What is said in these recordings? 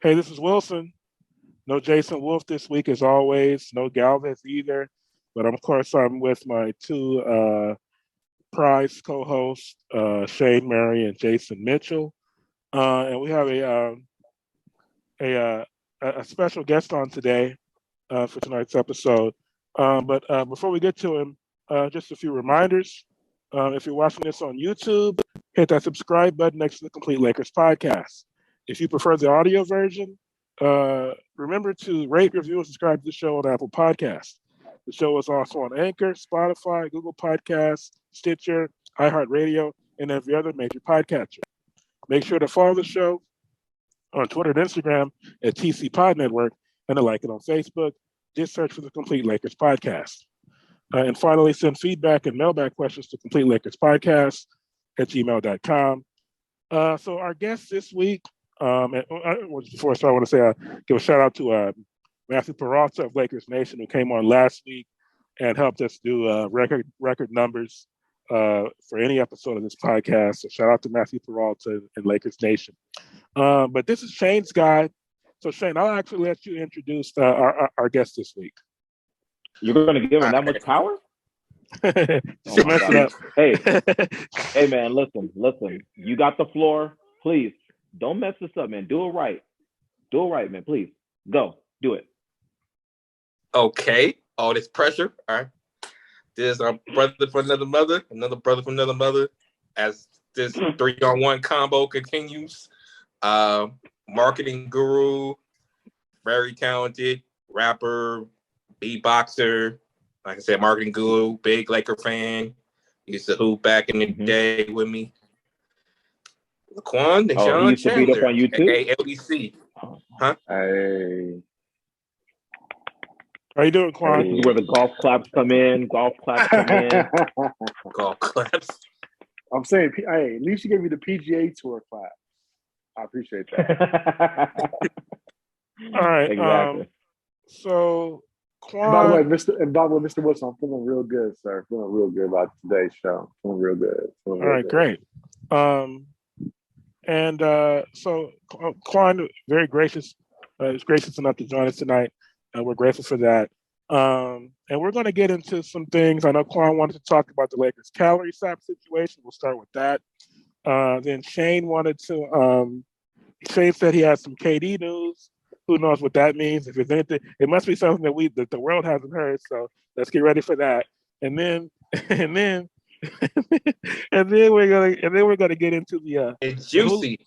Hey, this is Wilson. No Jason Wolf this week, as always. No Galvez either. But of course, I'm with my two prize co-hosts, Shane Murray and Jason Mitchell. And we have a, uh, a special guest on today for tonight's episode. But before we get to him, just a few reminders. If you're watching this on YouTube, hit that subscribe button next to the Complete Lakers podcast. If you prefer the audio version, remember to rate, review, and subscribe to the show on Apple Podcasts. The show is also on Anchor, Spotify, Google Podcasts, Stitcher, iHeartRadio, and every other major podcatcher. Make sure to follow the show on Twitter and Instagram at TC Pod Network and to like it on Facebook. Just search for the Complete Lakers Podcast. And finally, send feedback and mailbag questions to Complete Lakers Podcast at gmail.com. So our guest this week, before I start, I want to say give a shout out to Matthew Peralta of Lakers Nation, who came on last week and helped us do record numbers for any episode of this podcast. So shout out to Matthew Peralta and Lakers Nation. But this is Shane's guide. So Shane, I'll actually let you introduce our guest this week. You're going to give him that much power? So mess it up. Hey, man, listen. You got the floor. Please, don't mess this up, man. Do it right. Man. Please, go. Do it. Okay. All this pressure. All right. This brother from another mother, another brother from another mother. As this 3-on-1 combo continues, marketing guru, very talented rapper, beatboxer, like I said, marketing guru, big Laker fan. Used to hoop back in the day with me. Quan Chandler. He used to beat up on YouTube? LBC. Huh? Hey. How you doing, Quan? This is where the golf claps come in. Golf claps. I'm saying, hey, at least you gave me the PGA Tour clap. I appreciate that. All right. Exactly. So, Quan. By the way, Mr. Wilson, I'm feeling real good, sir. Feeling real good about today's show. Feeling real good. All right, great. So Quan, very gracious, is gracious enough to join us tonight. We're grateful for that. And we're going to get into some things. I know Quan wanted to talk about the Lakers calorie stop situation. We'll start with that. Then Shane wanted to. Shane said he has some KD news. Who knows what that means? If it's anything, it must be something that the world hasn't heard. So let's get ready for that. And then we're gonna get into it's juicy.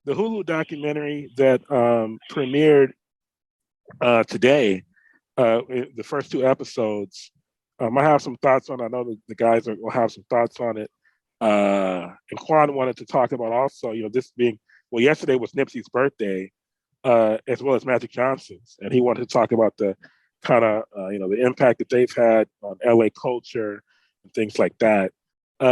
The Hulu documentary that premiered today. The first 2 episodes. I have some thoughts on it. I know the guys will have some thoughts on it. And Quan wanted to talk about also, this being, yesterday was Nipsey's birthday, as well as Magic Johnson's. And he wanted to talk about the kind of, the impact that they've had on LA culture and things like that.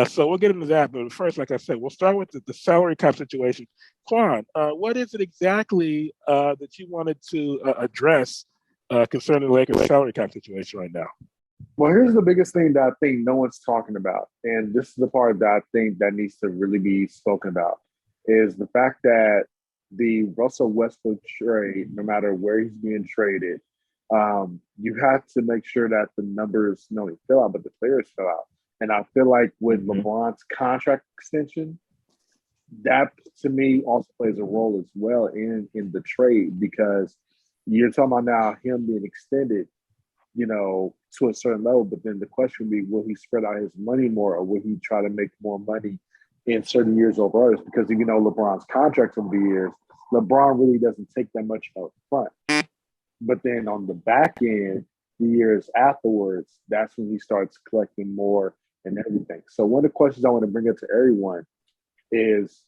So we'll get into that. But first, like I said, we'll start with the salary cap situation. Quan, what is it exactly that you wanted to address concerning the Lakers salary cap situation right now? Well, here's the biggest thing that I think no one's talking about. And this is the part that I think that needs to really be spoken about, is the fact that the Russell Westbrook trade, no matter where he's being traded, you have to make sure that the numbers not only fill out, but the players fill out. And I feel like with LeBron's contract extension, that to me also plays a role as well in the trade, because you're talking about now him being extended, to a certain level, but then the question would be, will he spread out his money more, or will he try to make more money in certain years over others? Because LeBron's contracts over the years, LeBron really doesn't take that much up front. But then on the back end, the years afterwards, that's when he starts collecting more and everything. So one of the questions I want to bring up to everyone is,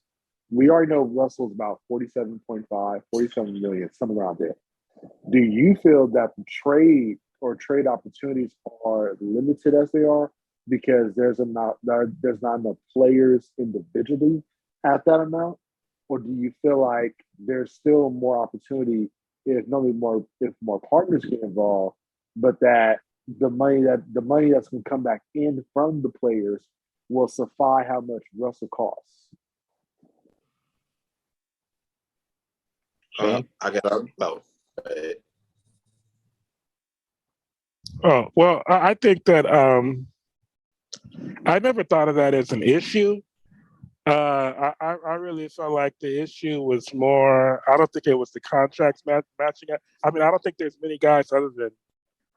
we already know Russell's about 47.5, 47 million, something around there. Do you feel that the trade opportunities are limited as they are because there's not enough players individually at that amount? Or do you feel like there's still more opportunity if more partners get involved, but that the money that's going to come back in from the players will suffice how much Russell costs? Shane? I got no. Oh well, I think that I never thought of that as an issue. I really felt like the issue was more. I don't think it was the contracts matching it. I mean, I don't think there's many guys other than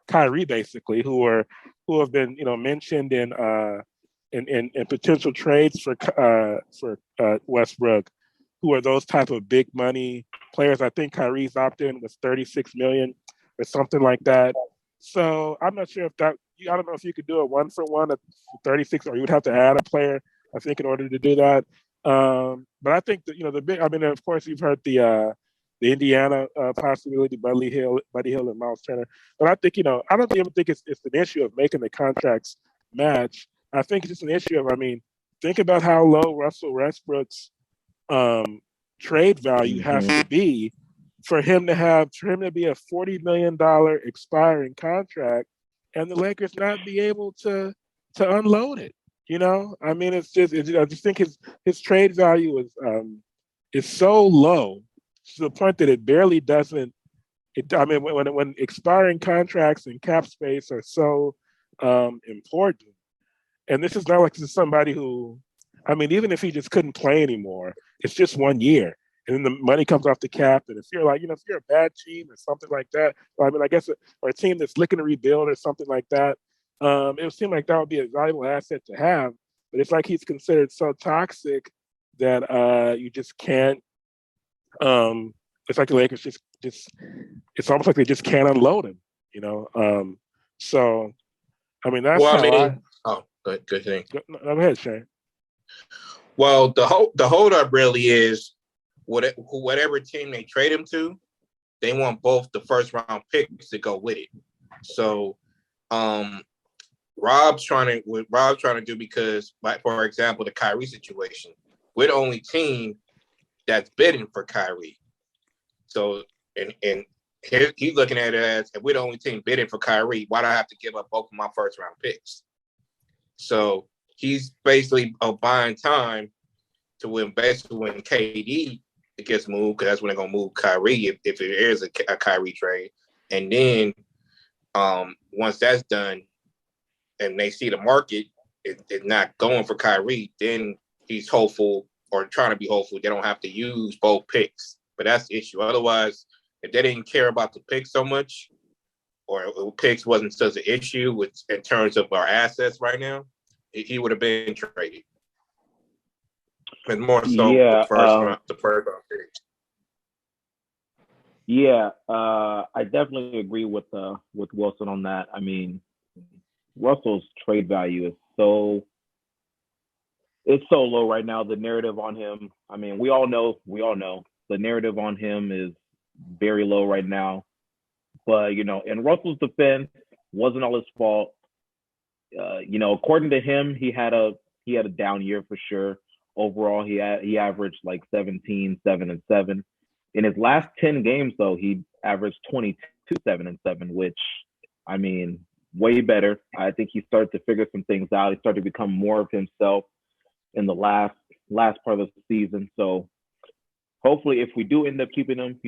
Kyrie basically who have been mentioned in potential trades for Westbrook, who are those type of big money players. I think Kyrie's opt-in was 36 million or something like that. So I'm not sure if that. I don't know if you could do it one for one at 36, or you would have to add a player. I think in order to do that. But I think that the big. I mean, of course, you've heard the Indiana possibility, Buddy Hill, and Miles Turner. But I think I don't even think it's an issue of making the contracts match. I think it's just an issue of. I mean, think about how low Russell Westbrook's trade value has to be for him to be a $40 million expiring contract, and the Lakers not be able to unload it. I mean, I just think his trade value is so low to the point that it barely doesn't. I mean, when expiring contracts and cap space are so important, and this is not like this is somebody who, I mean, even if he just couldn't play anymore, it's just 1 year, and then the money comes off the cap. And if you're if you're a bad team or something like that, I mean, I guess, or a team that's looking to rebuild or something like that, it would seem like that would be a valuable asset to have. But it's like he's considered so toxic that you just can't. It's like the Lakers just it's almost like they just can't unload him. So I mean that's Well, how good thing. Go ahead, Shane. Well, the holdup really is whatever team they trade him to, they want both the first round picks to go with it. So Rob's trying to do, because, like, for example, the Kyrie situation, we're the only team that's bidding for Kyrie. So and he's looking at it as, if we're the only team bidding for Kyrie, why do I have to give up both of my first round picks? So he's basically buying time to when KD gets moved, because that's when they're gonna move Kyrie if it is a Kyrie trade. And then once that's done and they see the market is not going for Kyrie, then he's hopeful, or trying to be hopeful, they don't have to use both picks. But that's the issue. Otherwise, if they didn't care about the picks so much, or picks wasn't such an issue in terms of our assets right now, he would have been traded. And more so the first round picks. Yeah, I definitely agree with Wilson on that. I mean, Russell's trade value is so low right now. The narrative on him, I mean, we all know the narrative on him is very low right now. But in Russell's defense, wasn't all his fault. According to him, he had a down year for sure. Overall, he averaged like 17, 7, and 7. In his last 10 games, though, he averaged 22, 7, and 7, which, I mean, way better. I think he started to figure some things out. He started to become more of himself in the last part of the season. So hopefully, if we do end up keeping him,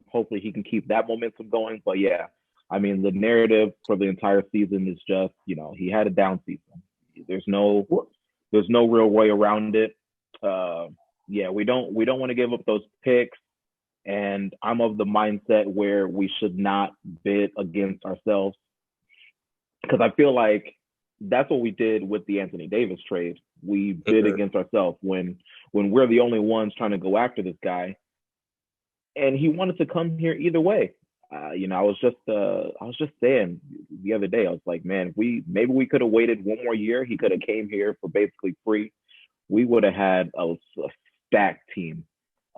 hopefully he can keep that momentum going. But yeah, I mean, the narrative for the entire season is just, he had a down season. There's no real way around it. Yeah, we don't want to give up those picks. And I'm of the mindset where we should not bid against ourselves, because I feel like that's what we did with the Anthony Davis trade. We bid against ourselves when we're the only ones trying to go after this guy, and he wanted to come here either way. I was just saying the other day, I was like, man, maybe we could have waited one more year. He could have came here for basically free. We would have had a stacked team.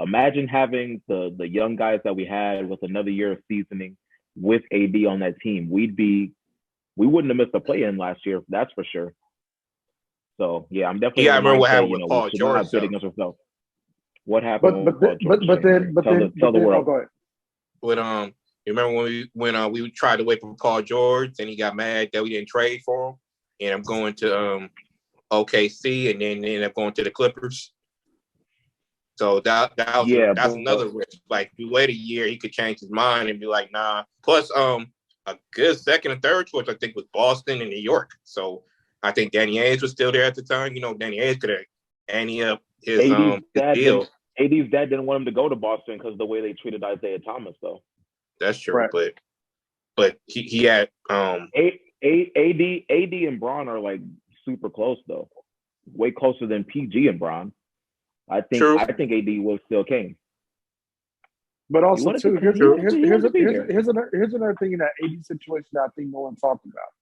Imagine having the young guys that we had with another year of seasoning with AD on that team. We wouldn't have missed a play-in last year, that's for sure. So yeah, I'm definitely. Yeah, I remember what happened with Paul George. What happened with Paul George? But then, tell the world. Go ahead. But you remember when we tried to wait for Paul George, and he got mad that we didn't trade for him, and I'm going to OKC, and then ended up going to the Clippers. So that's but another risk. Like, if you wait a year, he could change his mind and be like, nah. Plus, a good second and third choice, I think, was Boston and New York. So I think Danny Ainge was still there at the time. You know, Danny Ainge could have ante up his deal. AD's dad didn't want him to go to Boston because of the way they treated Isaiah Thomas, though. That's true, Right. but he had AD and Bron are like super close though, way closer than PG and Bron. I think AD will still came. But also too, here's another thing in that AD situation that I think no one talked about.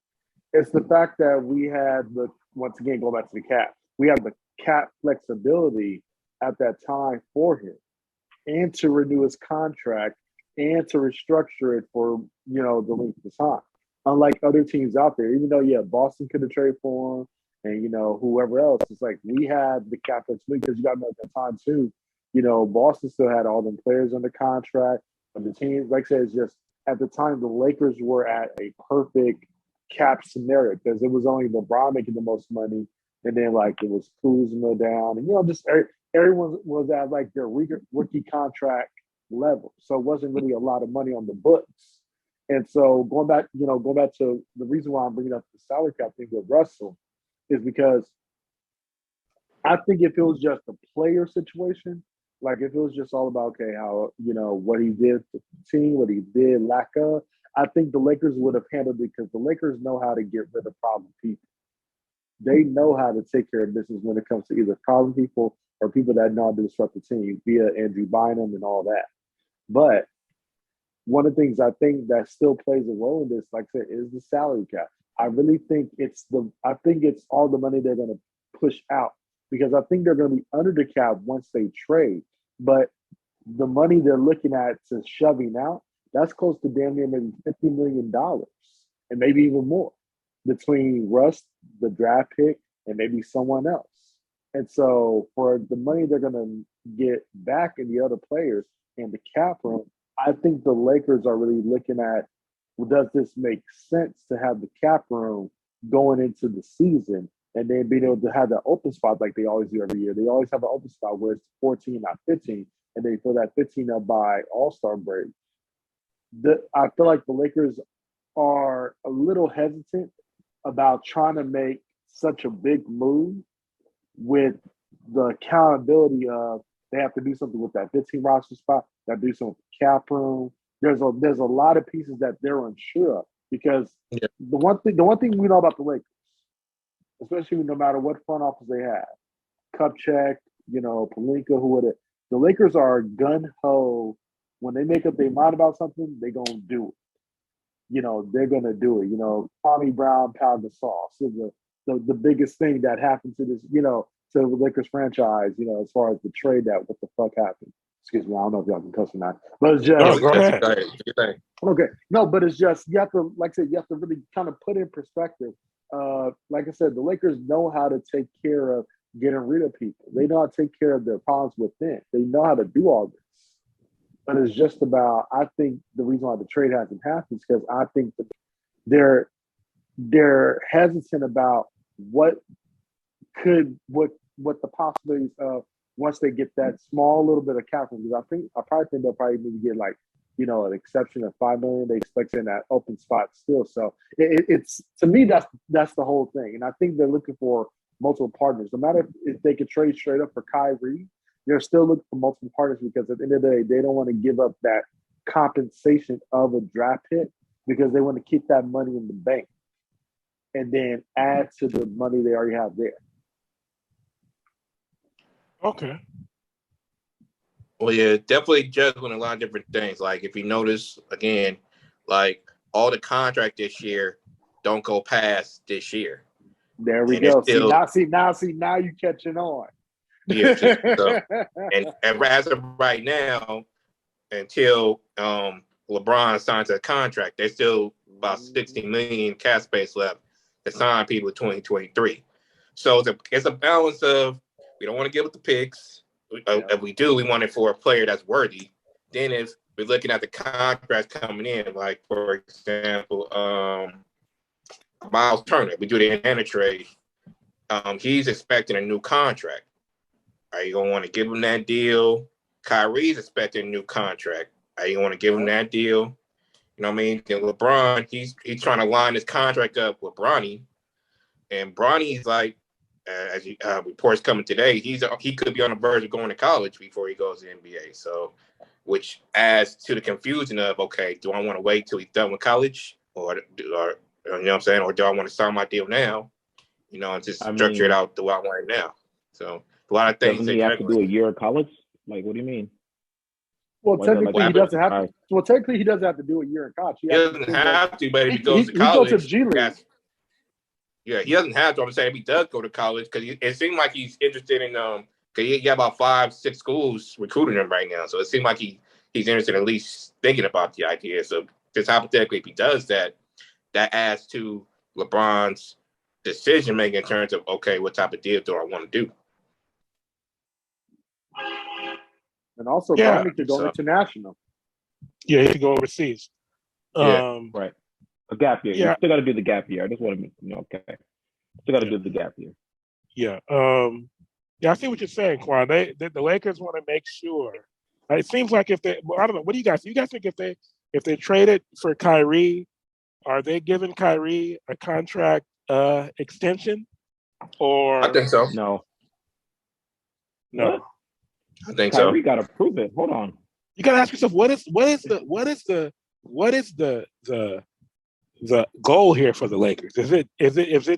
It's the fact that we had once again going back to the cap, we had the cap flexibility at that time for him, and to renew his contract and to restructure it for the length of time. Unlike other teams out there, even though Boston could have traded for him, and whoever else, it's like we had the cap flexibility because you got to know at that time too. Boston still had all them players under contract, but the team, like I said, it's just at the time the Lakers were at a perfect cap scenario because it was only LeBron making the most money, and then like it was Kuzma down, and just everyone was at like their rookie contract level, so it wasn't really a lot of money on the books. And so going back to the reason why I'm bringing up the salary cap thing with Russell is because I think if it was just a player situation, like if it was just all about how what he did to the team, what he did lack of, I think the Lakers would have handled it because the Lakers know how to get rid of problem people. They know how to take care of business when it comes to either problem people or people that know how to disrupt the team via Andrew Bynum and all that. But one of the things I think that still plays a role in this, like I said, is the salary cap. I really think it's all the money they're going to push out because I think they're going to be under the cap once they trade. But the money they're looking at to shoving out, that's close to damn near maybe $50 million and maybe even more between Russ, the draft pick, and maybe someone else. And so for the money they're going to get back in the other players and the cap room, I think the Lakers are really looking at, well, does this make sense to have the cap room going into the season and then being able to have that open spot like they always do every year? They always have an open spot where it's 14, not 15, and they fill that 15 up by All-Star break. I feel like the Lakers are a little hesitant about trying to make such a big move with the accountability of they have to do something with that 15 roster spot, they have to do something with the cap room. There's a lot of pieces that they're unsure of because the one thing we know about the Lakers, especially no matter what front office they have, Kupchak, Pelinka, who would it, the Lakers are gun ho. When they make up their mind about something, they're gonna do it. They're gonna do it. Tommy Brown, Pau Gasol. So the biggest thing that happened to this, to the Lakers franchise, as far as the trade that what the fuck happened. Excuse me, I don't know if y'all can cuss or not, but it's just go ahead. Okay. No, but it's just you have to, like I said, you have to really kind of put in perspective. Like I said, the Lakers know how to take care of getting rid of people. They know how to take care of their problems within. They know how to do all this. But it's just about, I think the reason why the trade hasn't happened is because I think that they're hesitant about what the possibilities of once they get that small little bit of capital. Because I probably think they'll probably need to get like, an exception of $5 million. They expect in that open spot still. So it's to me that's the whole thing. And I think they're looking for multiple partners. No matter if they could trade straight up for Kyrie, they're still looking for multiple partners because at the end of the day, they don't want to give up that compensation of a draft pick because they want to keep that money in the bank and then add to the money they already have there. Okay. Well, yeah, definitely juggling a lot of different things. Like if you notice, again, like all the contract this year don't go past this year. There we go. Now you catching on. Yeah. So, and as of right now, until LeBron signs a contract, there's still about $60 million cap space left to sign people in 2023. So it's a balance of we don't want to give up the picks. If we do, we want it for a player that's worthy. Then if we're looking at the contracts coming in, like for example, Miles Turner, we do the Indiana trade. He's expecting a new contract. Are you gonna want to give him that deal? Kyrie's expecting a new contract. Are you want to give him that deal? You know what I mean? And LeBron, he's trying to line his contract up with Bronny, and Bronny's like, as reports coming today, he could be on the verge of going to college before he goes to the NBA. So, which adds to the confusion of, okay, do I want to wait till he's done with college, or you know what I'm saying, or do I want to sign my deal now, you know, and just structure it out the way I want it now? So a lot of things. Doesn't he have to do a year of college? Like, what do you mean? Well, technically, he doesn't have to. Well, technically, he doesn't have to do a year in college. He doesn't have to, but if he goes to college, he goes to G League. Yeah, he doesn't have to. I'm saying if he does go to college, because it seemed like he's interested in because he got about 5-6 schools recruiting him right now. So it seemed like he's interested in at least thinking about the idea. So just hypothetically, if he does that, that adds to LeBron's decision making in terms of, okay, what type of deal do I want to do? And also, Bronny could go international. Yeah, he could go overseas. Right. A gap year. Yeah. You still got to do the gap year. I just want to, okay. Still got to do the gap year. Yeah. Yeah, I see what you're saying, Quan. The Lakers want to make sure. It seems like if they, I don't know. What do you guys think? If they traded for Kyrie, are they giving Kyrie a contract extension? Or I think so. No. What? I think Kyrie got to prove it. Hold on. You got to ask yourself what is the goal here for the Lakers? Is it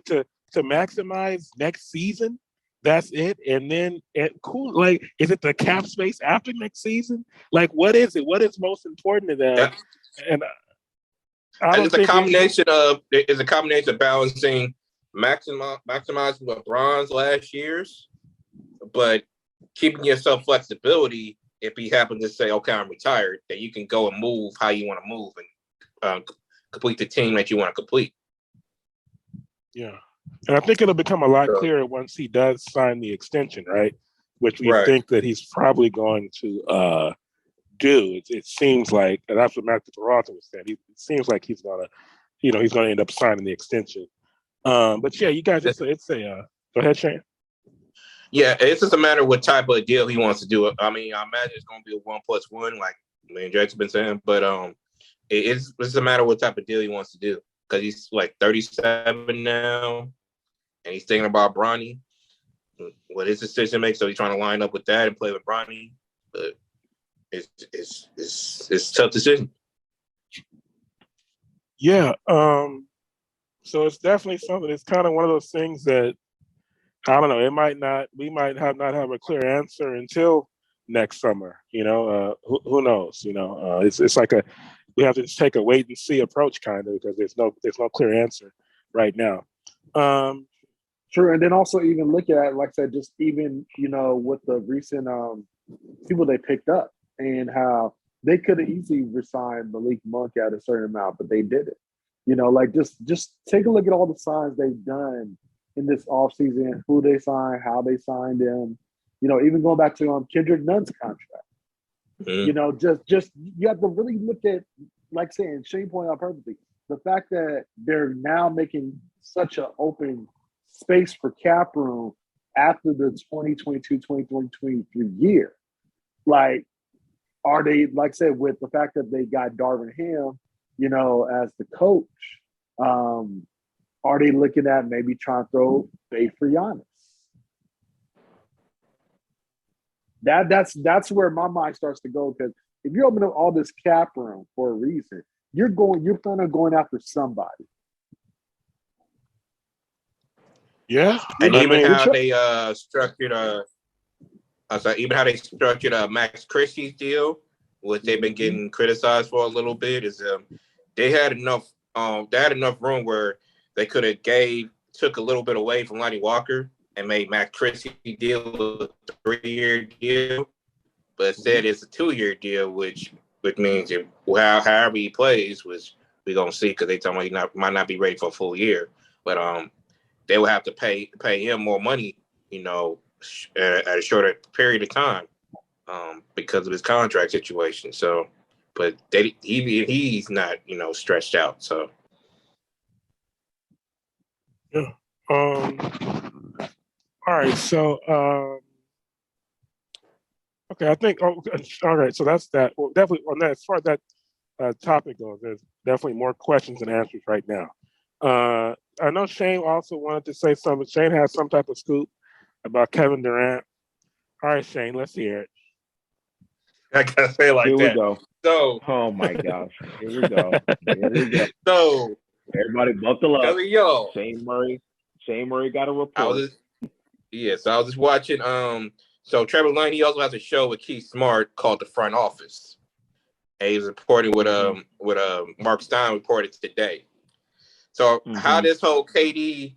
to maximize next season? That's it, and then cool. Like, is it the cap space after next season? Like, what is it? What is most important to them? Yeah. And it's a combination of balancing maximizing LeBron's last years, but keeping yourself flexibility. If he happens to say, "Okay, I'm retired," then you can go and move how you want to move and complete the team that you want to complete. Yeah, and I think it'll become a lot clearer once he does sign the extension, right? Which we think that he's probably going to do. It seems like, and that's what Matthew Peralta was saying. It seems like he's gonna, he's gonna end up signing the extension. But yeah, you guys, go ahead, Shane. Yeah, it's just a matter of what type of deal he wants to do. I mean, I imagine it's going to be a 1+1, like me and Jack's been saying. But it's a matter of what type of deal he wants to do, because he's like 37 now, and he's thinking about Bronny. What his decision makes, so he's trying to line up with that and play with Bronny. But it's a tough decision. Yeah. So it's definitely something. It's kind of one of those things that, I don't know. We might not have a clear answer until next summer. Who knows? It's like we have to just take a wait and see approach, kind of, because there's no clear answer right now. True, and then also even look at, like I said, just even with the recent people they picked up and how they could have easily resigned Malik Monk at a certain amount, but they didn't. Like just take a look at all the signs they've done in this offseason, who they signed, how they signed them, even going back to Kendrick Nunn's contract. Mm-hmm. Just you have to really look at, like saying, Shane pointed out perfectly, the fact that they're now making such an open space for cap room after the 2022-2023 year. Like, are they, like I said, with the fact that they got Darvin Ham, as the coach, are they looking at maybe trying to throw bait for Giannis? That's where my mind starts to go, because if you're opening up all this cap room for a reason, you're planning on going after somebody. Yeah, and even how they structured Max Christie's deal, what they've been getting criticized for a little bit, is they had enough room where they could have took a little bit away from Lonnie Walker and made Max Christie deal a 3-year deal, but instead it's a 2-year deal, which means however he plays, which we're gonna see, because they talking about he might not be ready for a full year, but they will have to pay him more money, at a shorter period of time, because of his contract situation. So, but he's not, stretched out. So, yeah. All right. So, Okay, I think. Oh, all right. So that's that. Well, definitely on that. As far as that topic goes, there's definitely more questions than answers right now. I know Shane also wanted to say something. Shane has some type of scoop about Kevin Durant. All right, Shane, let's hear it. I gotta say it like Here we that. go. So, Oh my gosh. Here we go. Here we go. so Everybody buckle up. yo, Shane Murray got a I report. was so I was just watching. So Trevor Lane, he also has a show with Keith Smart called The Front Office. And he was reporting with Mark Stein reported today. So how this whole KD,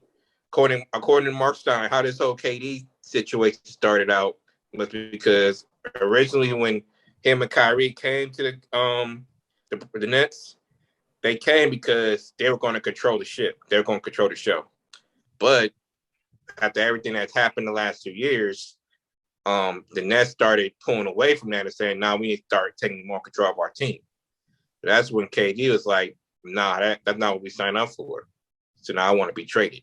according to Mark Stein, how this whole KD situation started out was because originally when him and Kyrie came to the Nets, they came because they were going to control the ship. They were going to control the show. But after everything that's happened the last 2 years, the Nets started pulling away from that and saying, "Now we need to start taking more control of our team." So that's when KD was like, "Nah, that's not what we signed up for." So now I want to be traded.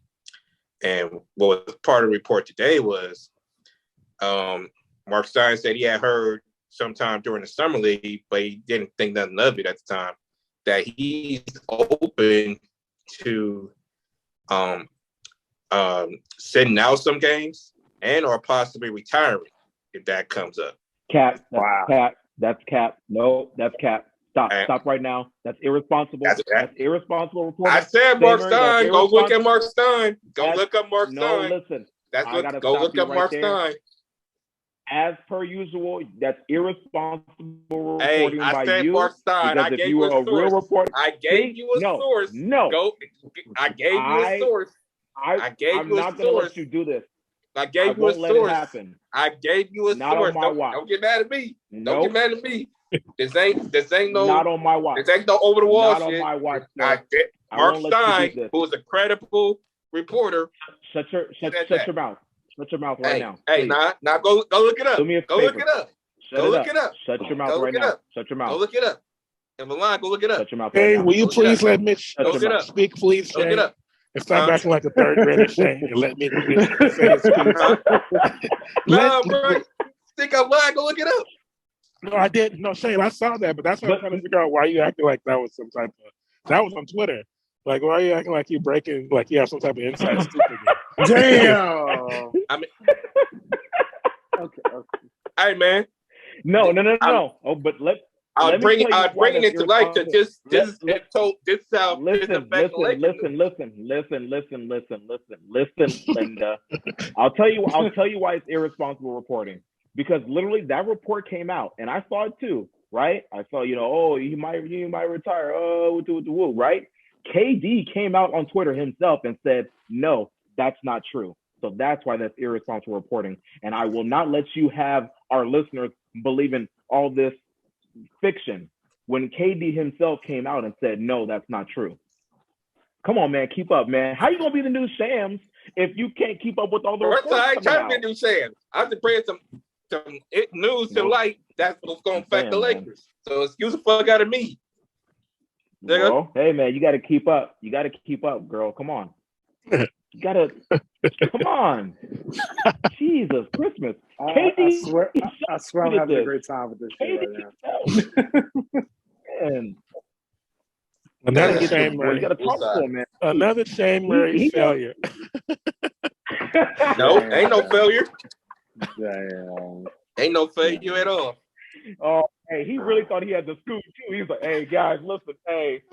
And what was part of the report today was Mark Stein said he had heard sometime during the summer league, but he didn't think nothing of it at the time, that he's open to sitting out some games and or possibly retiring if that comes up. Cap. That's Wow. cap. That's cap. No, that's cap. Stop right now. That's irresponsible. That's irresponsible reporting. I said Mark Stein. Go look at Mark Stein. Go look up Mark Stein. No, listen. Go look up Mark Stein. As per usual, that's irresponsible reporting Hey, I said Mark Stein. I gave you a source. I gave you a source. No. I gave you a source. I'm not going to let you do this. I gave you a source. I gave you a not source. On my watch. Don't get mad at me. Nope. Don't get mad at me. This ain't no. Not on my watch. This ain't no over the wall not shit. On my watch. Mark Stein, who is a credible reporter. Shut your mouth. Shut your mouth right now. Hey, nah, go look it up. Do me a go favor. Look it up. Go look it up. Shut your mouth right now. Shut your mouth. Go look it up. And Milan, go look it up. Shut your mouth Hey, right now. will you please let Mitch speak, please, Shane? Look it up. And stop acting like a third grader, Shane, and let me say his piece. No, bro. Think I'm lying. Go look it up. No, I didn't. No, Shane, I saw that, but that's what I'm trying to figure out why you acting like that was some type of. That was on Twitter. Like, why are you acting like you breaking, like you have some type of inside scoop again? Damn. I mean, okay. Hey, man. No. Oh, but I was bringing it to light that this is how listen, Linda. I'll tell you why it's irresponsible reporting. Because literally that report came out and I saw it too, right? I saw, he might retire. Right? KD came out on Twitter himself and said, no, that's not true. So that's why that's irresponsible reporting. And I will not let you have our listeners believe in all this fiction when KD himself came out and said, no, that's not true. Come on, man, keep up, man. How you gonna be the new Shams if you can't keep up with all the reports? I ain't trying to be new Shams. I'm just bringing some news to light that's what's gonna affect the Lakers. Man. So excuse the fuck out of me. Well, hey man, you gotta keep up. You gotta keep up, girl. Come on. You gotta come on. Jesus, Christmas. I swear I'm having a great time with this shit right now. And another Shane Murray. You gotta talk to him, man. Another Shane Murray failure. No, ain't no failure. Damn. Ain't no failure at all. Oh, hey, he really thought he had the scoop too. He's like, hey guys, listen, hey,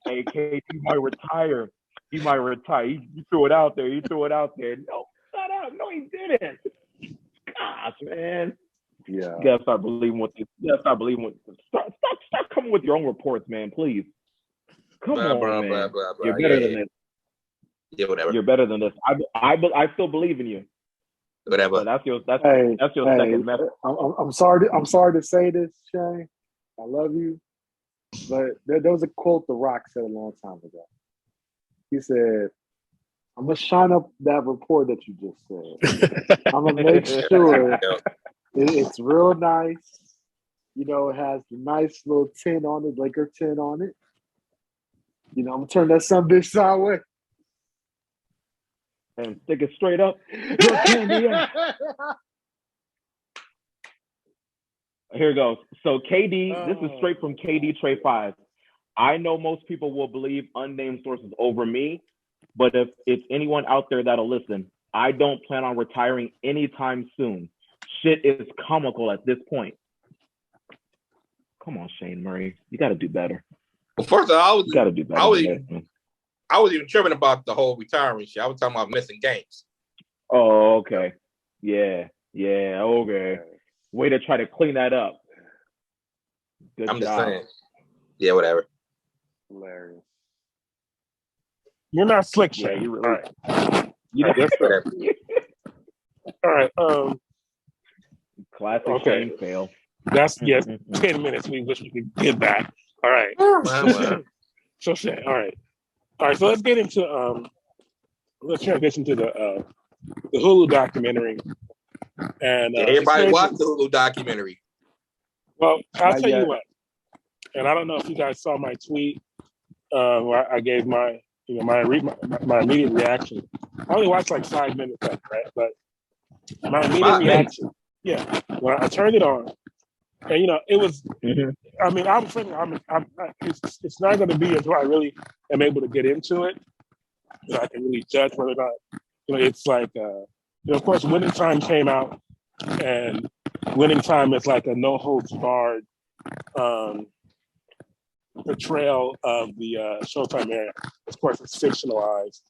KD might retire. He might retire. He threw it out there. No, not out. No, he didn't. Gosh, man. Yeah. You gotta start believing what. Stop coming with your own reports, man. Please. Come on, man. You're better than this. Yeah, whatever. You're better than this. I still believe in you. Whatever. So that's your second message. I'm sorry to say this, Shane. I love you, but there was a quote The Rock said a long time ago. He said, "I'm gonna shine up that report that you just said. I'm gonna make sure it's real nice. It has the nice little tin on it, Laker tin on it. I'm gonna turn that some bitch sideways." And stick it straight up. Here it goes. So KD, this is straight from KD Trey 5. I know most people will believe unnamed sources over me, but if it's anyone out there that'll listen, I don't plan on retiring anytime soon. Shit is comical at this point. Come on, Shane Murray. You got to do better. Well, first of all, You got to do better. I was even tripping about the whole retiring shit. I was talking about missing games. Oh, okay. Yeah, okay. Way to try to clean that up. Good I'm job. just saying. Yeah, whatever. Hilarious. You're not slick, Yeah, Shane. you really. All right. You know, Whatever. All right. Classic Okay. Shane fail. That's 10 minutes. We wish we could get back. All right. So Shane. All right. So let's get into let's transition to the Hulu documentary. And everybody watched the Hulu documentary. Well, I'll Not tell yet. you what. And I don't know if you guys saw my tweet where I gave my my immediate reaction. I only watched like 5 minutes of it, right? But my immediate reaction, when I turned it on, and it was. I mean, I'm thinking, it's not going to be until I really am able to get into it that I can really judge whether or not it's like. Of course, Winning Time came out, and Winning Time is like a no holds barred portrayal of the Showtime era. Of course, it's fictionalized,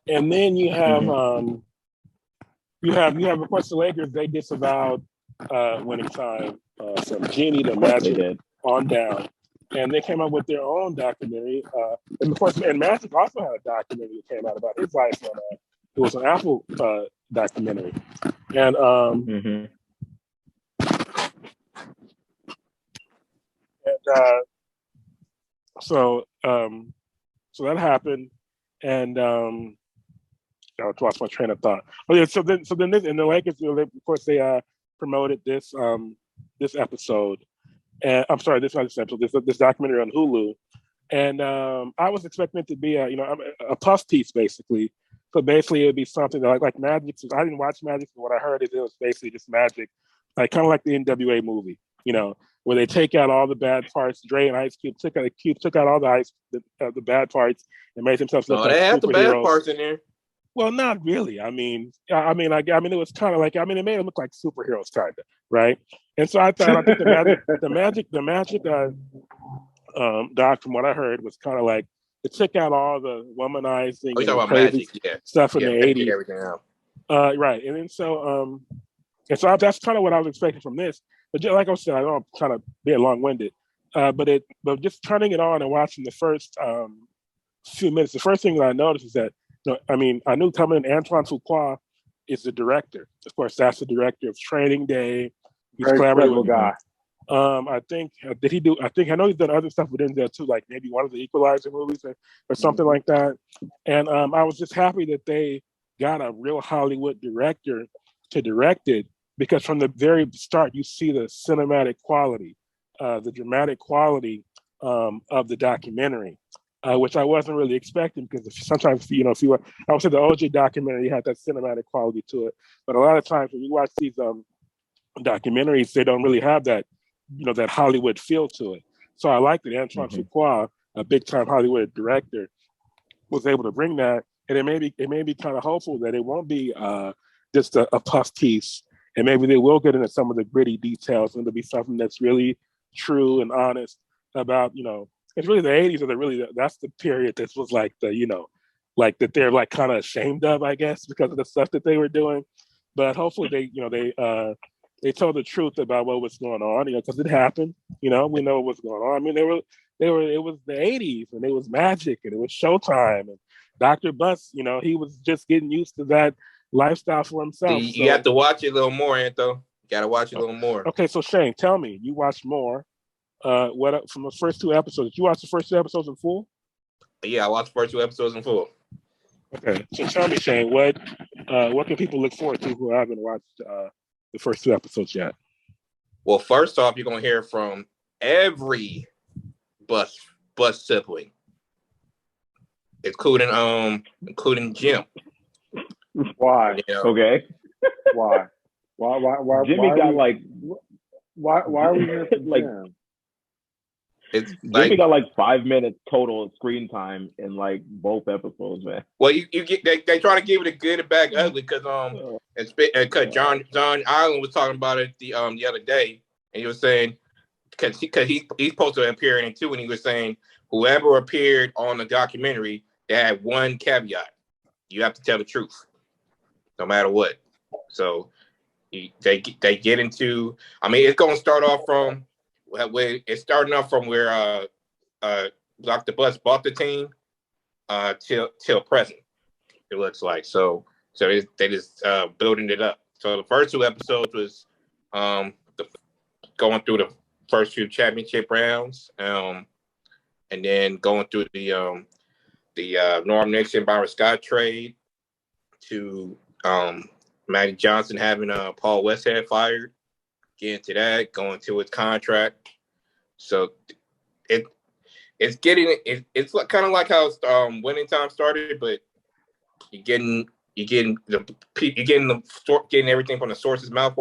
and then you have of course the Lakers. They disavowed Winning Time from Genie to Magic on down, and they came up with their own documentary. And of course, and Magic also had a documentary that came out about his life on. It was an Apple documentary, and so that happened, and I lost my train of thought. Oh yeah, so then this, and the Lakers, of course, they promoted this episode, and I'm sorry, this documentary on Hulu, and I was expecting it to be a puff piece basically. So basically, it would be something like Magic. I didn't watch Magic, but what I heard is it was basically just Magic, like kind of like the NWA movie, where they take out all the bad parts. Dre and Ice Cube took out all the bad parts and made themselves look like superheroes. They had the bad parts in there. Well, not really. I mean, it was kind of like, it made them look like superheroes, kind of, right? And so I think the Magic doc, from what I heard, was kind of like it took out all the womanizing and crazy stuff in the '80s. Everything out. Right, and then so that's kind of what I was expecting from this. But just, like I said, I know I'm kind of being long-winded, but just turning it on and watching the first few minutes, the first thing that I noticed is that I knew coming in, Antoine Fuqua is the director. Of course, that's the director of Training Day. He's collaborating with guy. I know he's done other stuff with Denzel too, like maybe one of the Equalizer movies or something like that. And I was just happy that they got a real Hollywood director to direct it, because from the very start you see the cinematic quality, the dramatic quality of the documentary. Which I wasn't really expecting, because sometimes, I would say the OJ documentary had that cinematic quality to it, but a lot of times when you watch these documentaries, they don't really have that, that Hollywood feel to it. So I like that Antoine Fuqua, a big-time Hollywood director, was able to bring that, and it may be kind of hopeful that it won't be just a puff piece, and maybe they will get into some of the gritty details, and it'll be something that's really true and honest about, it's really the '80s that's the period that was like like that they're like kind of ashamed of, I guess, because of the stuff that they were doing. But hopefully they told the truth about what was going on, because it happened. We know what was going on. I mean, it was the '80s, and it was Magic, and it was Showtime, and Dr. Bus, he was just getting used to that lifestyle for himself. You have to watch it a little more, Anto. You got to watch it a little more. Okay, so Shane, tell me, you watched more. What from the first 2 episodes? Did you watch the first 2 episodes in full? Yeah, I watched the first 2 episodes in full. Okay, so tell me, Shane, what can people look forward to who haven't watched the first 2 episodes yet? Well, first off, you're gonna hear from every bus sibling, including Jim. Why? Okay. Why? Jimmy got like Why are we here for like Jim? It's Jimmy like, got like 5 minutes total screen time in like both episodes, man. well, you get they try to give it a good and bad ugly because it's because John Island was talking about it the other day, and he was saying because he's supposed to appear in it too, and he was saying whoever appeared on the documentary, they had one caveat: you have to tell the truth, no matter what. So they get into. I mean, it's going to start off from where it's starting off from where Dr. Bus bought the team till present. It looks like they just building it up. So the first two episodes was going through the first few championship rounds, and then going through the Norm Nixon Byron Scott trade to Matty Johnson having Paul Westhead fired, get into that, going to his contract. So it's getting it's kind of like how winning time started, but you're getting everything from the horse's mouth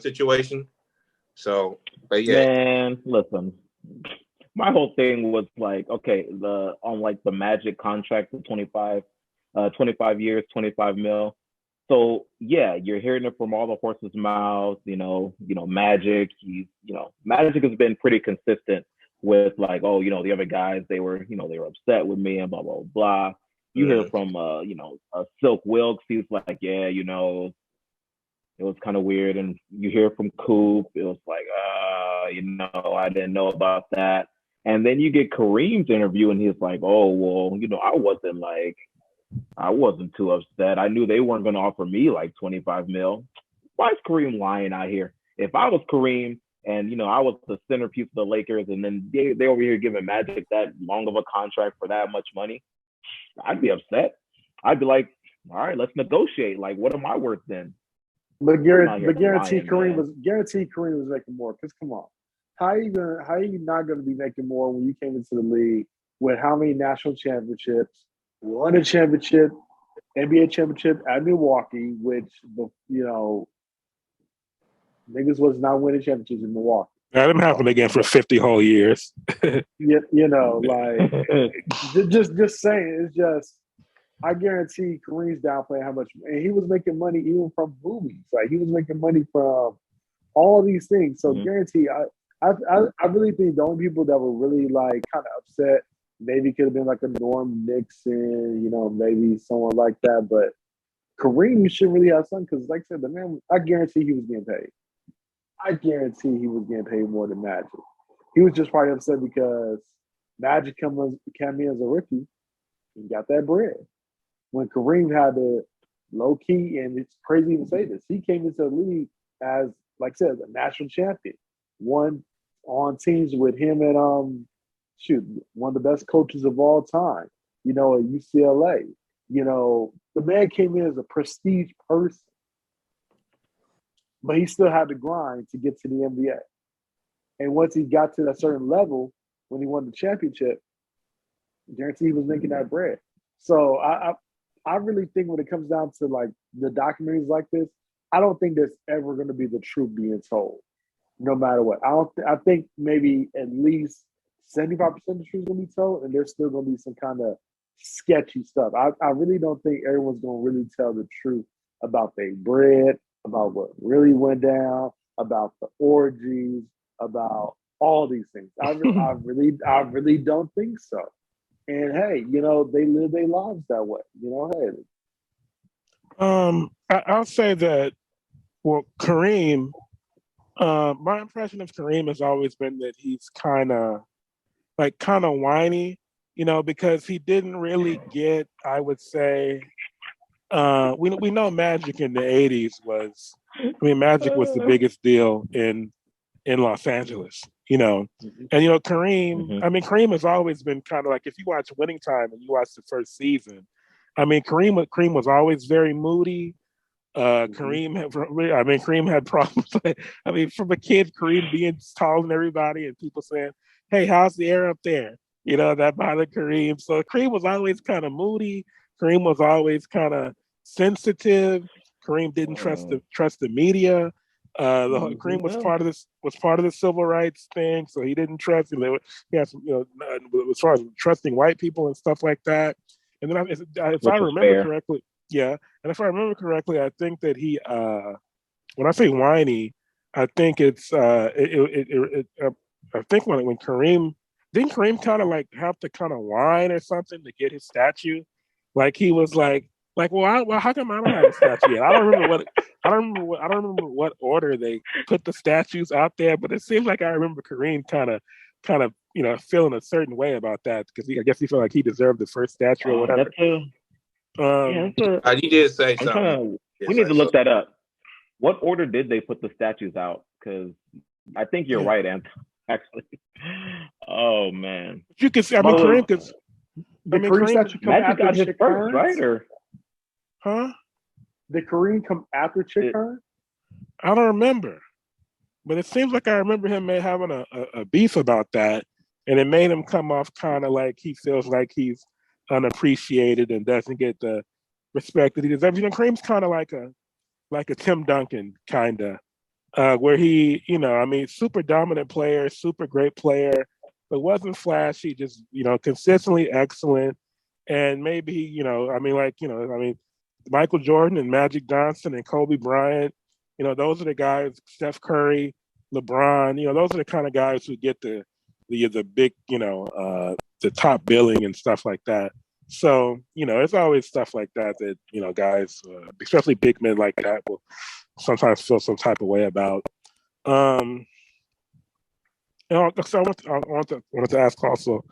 situation. So, but yeah, Man, listen. My whole thing was like, okay, the Magic contract for 25 years, 25 mil. So yeah, you're hearing it from all the horses' mouths. Magic. Magic has been pretty consistent with like, oh, the other guys they were upset with me and blah blah blah. You hear from Silk Wilkes, he's like, yeah, it was kind of weird, and you hear from Coop, it was like, I didn't know about that. And then you get Kareem's interview, and he's like, oh well, I wasn't too upset. I knew they weren't going to offer me like 25 mil. Why is Kareem lying out here? If I was Kareem and, I was the centerpiece of the Lakers and then they over here giving Magic that long of a contract for that much money, I'd be upset. I'd be like, all right, let's negotiate. Like, what am I worth then? But guarantee Kareem was making more. Because come on, how are you not gonna be making more when you came into the league with how many national championships, won a championship, NBA championship at Milwaukee, which niggas was not winning championships in Milwaukee. That didn't happen again for 50 whole years. Like just saying, it's just I guarantee Kareem's downplaying how much, and he was making money even from movies. Like he was making money from all of these things. So guarantee, I really think the only people that were really like kind of upset maybe could have been like a Norm Nixon, maybe someone like that. But Kareem, you should really have something because, like I said, the man, I guarantee he was getting paid. I guarantee he was getting paid more than Magic. He was just probably upset because Magic came in as a rookie and got that bread. When Kareem had the low key, and it's crazy to say this, he came into the league as, like I said, a national champion. Won on teams with him and one of the best coaches of all time, at UCLA. The man came in as a prestige person, but he still had to grind to get to the NBA. And once he got to that certain level, when he won the championship, guarantee he was making that bread. So I really think when it comes down to like the documentaries like this, I don't think there's ever going to be the truth being told, no matter what. I think maybe at least 75% of the truth is going to be told, and there's still going to be some kind of sketchy stuff. I really don't think everyone's going to really tell the truth about their bread, about what really went down, about the orgies, about all these things. I really don't think so. And hey, they live their lives that way. I'll say that. Well, Kareem. My impression of Kareem has always been that he's kind of whiny, because he didn't really get. I would say, we know Magic in the '80s was. Magic was the biggest deal in Los Angeles. And Kareem. Kareem has always been kind of like, if you watch Winning Time and you watch the first season, Kareem was always very moody. Kareem had problems. From a kid, Kareem being taller than everybody and people saying, "Hey, how's the air up there?" That bothered Kareem. So Kareem was always kind of moody. Kareem was always kind of sensitive. Kareem didn't trust the media. Kareem was part of the civil rights thing, so he didn't trust. He had some, as far as trusting white people and stuff like that. And then, if I remember correctly, yeah, and if I remember correctly, I think that he, when I say whiny, I think it's, I think when Kareem didn't Kareem kind of like have to kind of whine or something to get his statue, like he was like, well, how come I don't have a statue yet? I don't remember what order they put the statues out there, but it seems like I remember Kareem kind of, feeling a certain way about that because I guess he felt like he deserved the first statue or whatever. You did say something. We need to look that up. What order did they put the statues out? Because I think you're right, Ant. Actually, oh man, you can see. Kareem, because Kareem statue come Magic after got his Chick first, Hearns? right? Or did Kareem come after Chick Hearns? I don't remember, but it seems like I remember him having a beef about that, and it made him come off kind of like he feels like he's unappreciated and doesn't get the respect that he deserves. Kareem's kind of like a Tim Duncan kind of. Where he, super dominant player, super great player, but wasn't flashy, just, consistently excellent. And maybe, Michael Jordan and Magic Johnson and Kobe Bryant, those are the guys, Steph Curry, LeBron, those are the kind of guys who get the big, the top billing and stuff like that. So, it's always stuff like that, guys, especially big men like that will sometimes feel some type of way about. So I wanted to ask also.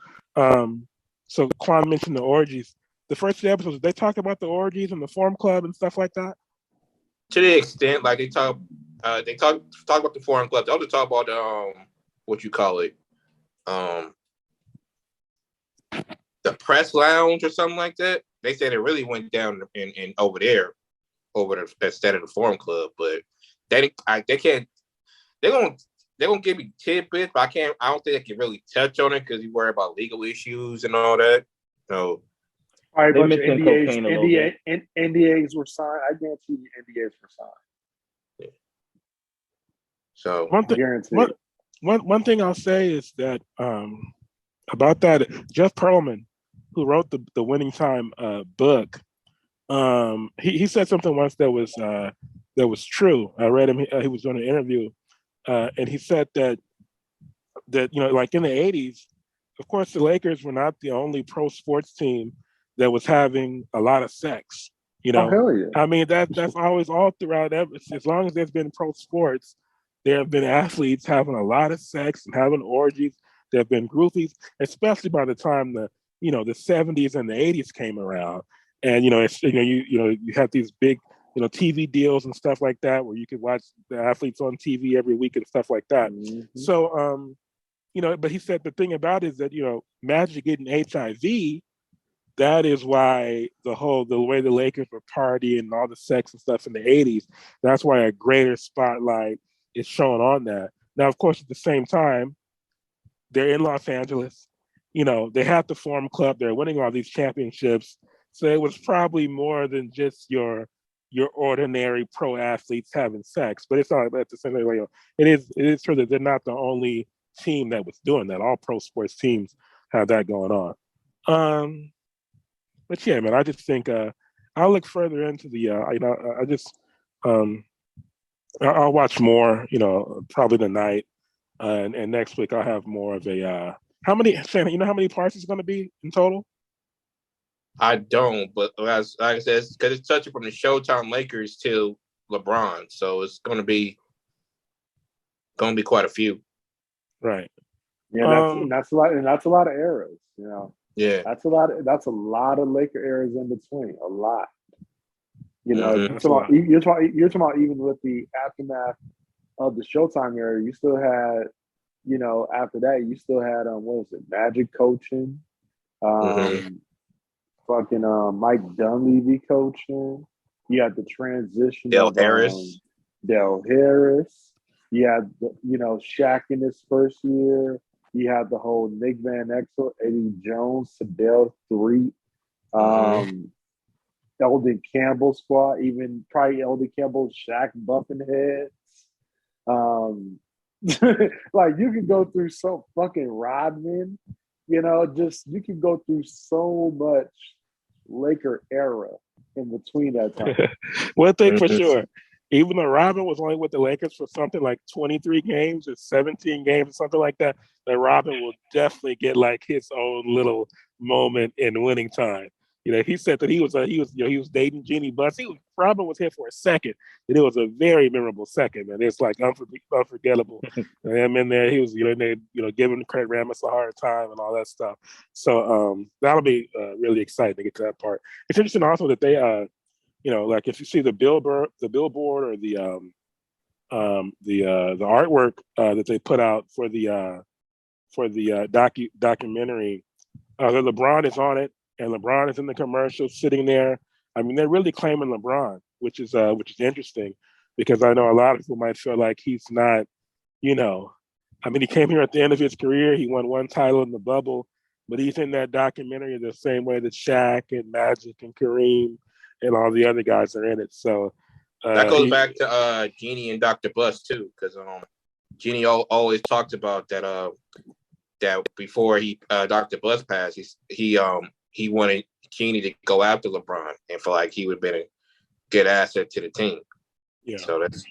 So Quan mentioned the orgies. The first few episodes, did they talk about the orgies and the Forum Club and stuff like that? To the extent, like they talk about the Forum Club. They also talk about what you call it, the press lounge or something like that. They said it really went down in over there, instead of the Forum Club, but they can't. They're gonna give me tidbits, but I don't think they can really touch on it because you worry about legal issues and all that. So a bunch of NDAs were signed. I guarantee you NDAs were signed. Yeah. So one thing I'll say is that about that, Jeff Pearlman, who wrote the Winning Time book, he said something once that was true. I read him. He was doing an interview, and he said that like in the '80s, of course, the Lakers were not the only pro sports team that was having a lot of sex. Oh, hell yeah. I mean that's always all throughout. As long as there's been pro sports, there have been athletes having a lot of sex and having orgies. There have been groupies, especially by the time the 70s and the 80s came around. And you have these big TV deals and stuff like that where you could watch the athletes on TV every week and stuff like that. Mm-hmm. So but he said the thing about it is that Magic getting HIV, that is why the way the Lakers were partying and all the sex and stuff in the 80s, that's why a greater spotlight is shown on that. Now, of course, at the same time, they're in Los Angeles. They have the Forum Club. They're winning all these championships. So it was probably more than just your ordinary pro athletes having sex. But it's not at the same way. It is true that they're not the only team that was doing that. All pro sports teams have that going on. But yeah, man, I just think I'll look further into the. I'll watch more. Probably tonight, and next week I'll have more of a. How many? Shannon, how many parts it's going to be in total? I don't, but like I said, because it's touching from the Showtime Lakers to LeBron, so it's going to be quite a few. Right. Yeah, that's a lot, and that's a lot of eras. Yeah, that's a lot of Laker eras in between. A lot. Mm-hmm. You're talking about even with the aftermath of the Showtime era, you still had, after that, you still had what was it, Magic coaching, Mike Dunleavy coaching. You had the transition Del of Harris. You had Shaq in his first year. You had the whole Nick Van Exel, Eddie Jones, Fidel 3, Eldon Campbell squad, even probably Eldon Campbell, Shaq bumping heads. Like you can go through so fucking Rodman, just you can go through so much Laker era in between that time. One thing for sure, even though Robin was only with the Lakers for something like 23 games or 17 games or something like that, that Robin will definitely get like his own little moment in winning time. He said that he was dating Jeannie Buss. Robin was here for a second, and it was a very memorable second, and it's like unforgettable. Him in there, he was giving Kurt Rambis a hard time and all that stuff. So that'll be really exciting to get to that part. It's interesting also that they like if you see the billboard or the artwork that they put out for the documentary, LeBron is on it, and LeBron is in the commercial sitting there. I mean, they're really claiming LeBron, which is interesting, because I know a lot of people might feel like he's not, I mean, he came here at the end of his career. He won one title in the bubble, but he's in that documentary the same way that Shaq and Magic and Kareem and all the other guys are in it. So that goes back to Jeannie and Dr. Buss too, because Jeannie always talked about that that before Dr. Buss passed, he wanted Jeannie to go after LeBron and feel like he would have been a good asset to the team. Yeah. So that's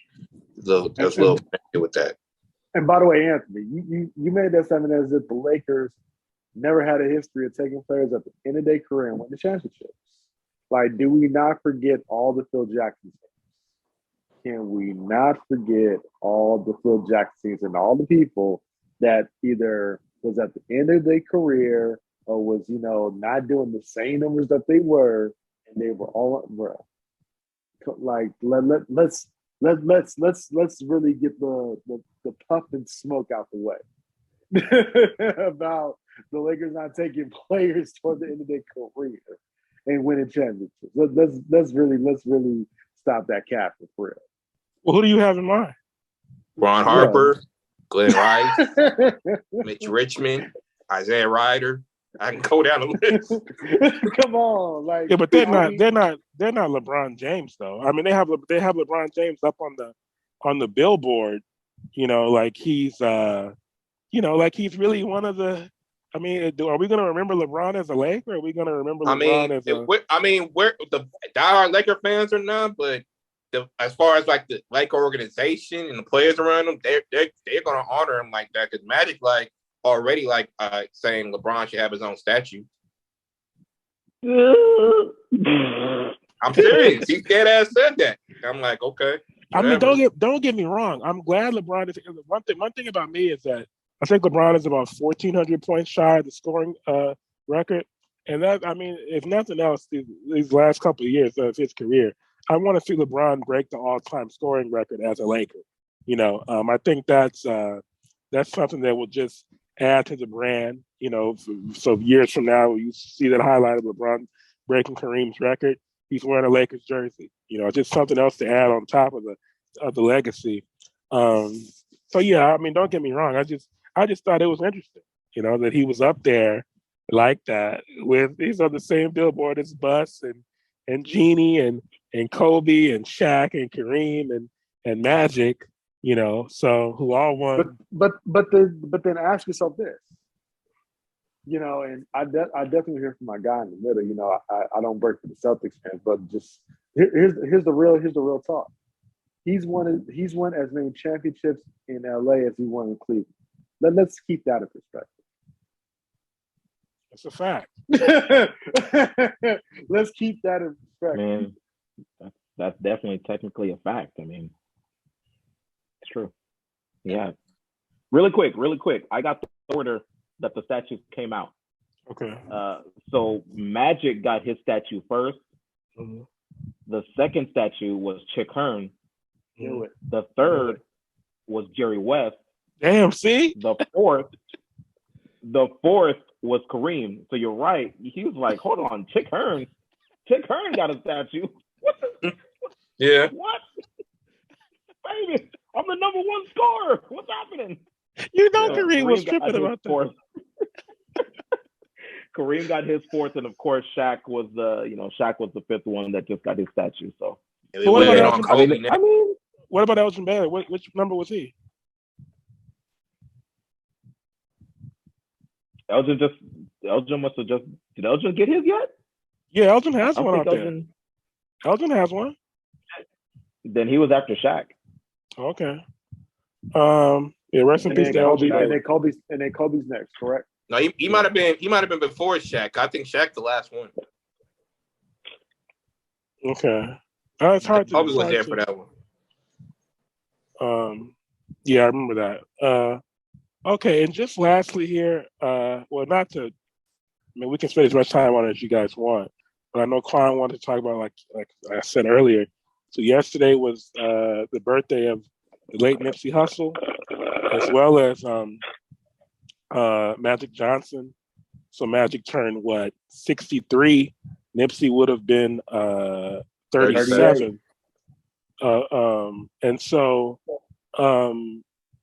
a little connected with that. And by the way, Anthony, you made that statement as if the Lakers never had a history of taking players at the end of their career and win the championships. Like, do we not forget all the Phil Jackson things? Can we not forget all the Phil Jackson things and all the people that either was at the end of their career or was, not doing the same numbers that they were, and they were all like let's really get the puff and smoke out the way about the Lakers not taking players toward the end of their career and winning championships. Let's really stop that cap for real. Well, who do you have in mind? Ron Harper, Glenn Rice, Mitch Richmond, Isaiah Ryder. I can go down the list. Come on, like yeah, but they're not LeBron James though. I mean, they have LeBron James up on the billboard. Like he's like he's really one of the. I mean, are we going to remember LeBron as a Laker? Or are we going to remember LeBron as a? We're the diehard Laker fans or not, but as far as like the Laker organization and the players around them, they're going to honor him like that, because Magic already saying LeBron should have his own statue. I'm serious. He dead ass said that. I'm like, okay. Whatever. I mean, don't get me wrong. I'm glad LeBron is one thing about me is that I think LeBron is about 1,400 points shy of the scoring record. And that, I mean, if nothing else, these last couple of years of his career, I want to see LeBron break the all-time scoring record as a Laker. I think that's something that will just add to the brand. So years from now, you see that highlight of LeBron breaking Kareem's record. He's wearing a Lakers jersey. Just something else to add on top of the legacy. So yeah, I mean, don't get me wrong. I just thought it was interesting, that he was up there like that he's on the same billboard as Buss and Jeannie and Kobe and Shaq and Kareem and Magic, so who all won. But then ask yourself this, and I definitely hear from my guy in the middle. I don't break for the Celtics fans, but just here's the real talk. He's won as many championships in LA as he won in Cleveland. Let's keep that in perspective. That's a fact. Let's keep that in perspective. Man, that's definitely technically a fact. I mean, it's true. Yeah. Really quick. I got the order that the statues came out. Okay. So Magic got his statue first. Mm-hmm. The second statue was Chick Hearn. Mm-hmm. The third was Jerry West. Damn, see? The fourth was Kareem. So you're right. He was like, hold on, Chick Hearn got a statue. Yeah. What? Baby, I'm the number one scorer. What's happening? Kareem was tripping about that. Kareem got his fourth, and of course, Shaq was the fifth one that just got his statue. So, what about What about Elgin Baylor? Which number was he? Elgin must have just. Did Elgin get his yet? Yeah, Elgin has I one think out there. Elgin has one. Then he was after Shaq. Okay. Yeah, rest in peace to Elgin. And then Kobe's next, correct? No, he might have been before Shaq. I think Shaq the last one. Okay. It's hard to. Kobe was there for that one. Yeah, I remember that. Okay, and just lastly here, well, not to. I mean, we can spend as much time on it as you guys want, but I know Quan wanted to talk about like I said earlier. So yesterday was the birthday of the late Nipsey Hussle, as well as Magic Johnson. So Magic turned 63. Nipsey would have been 37. And so I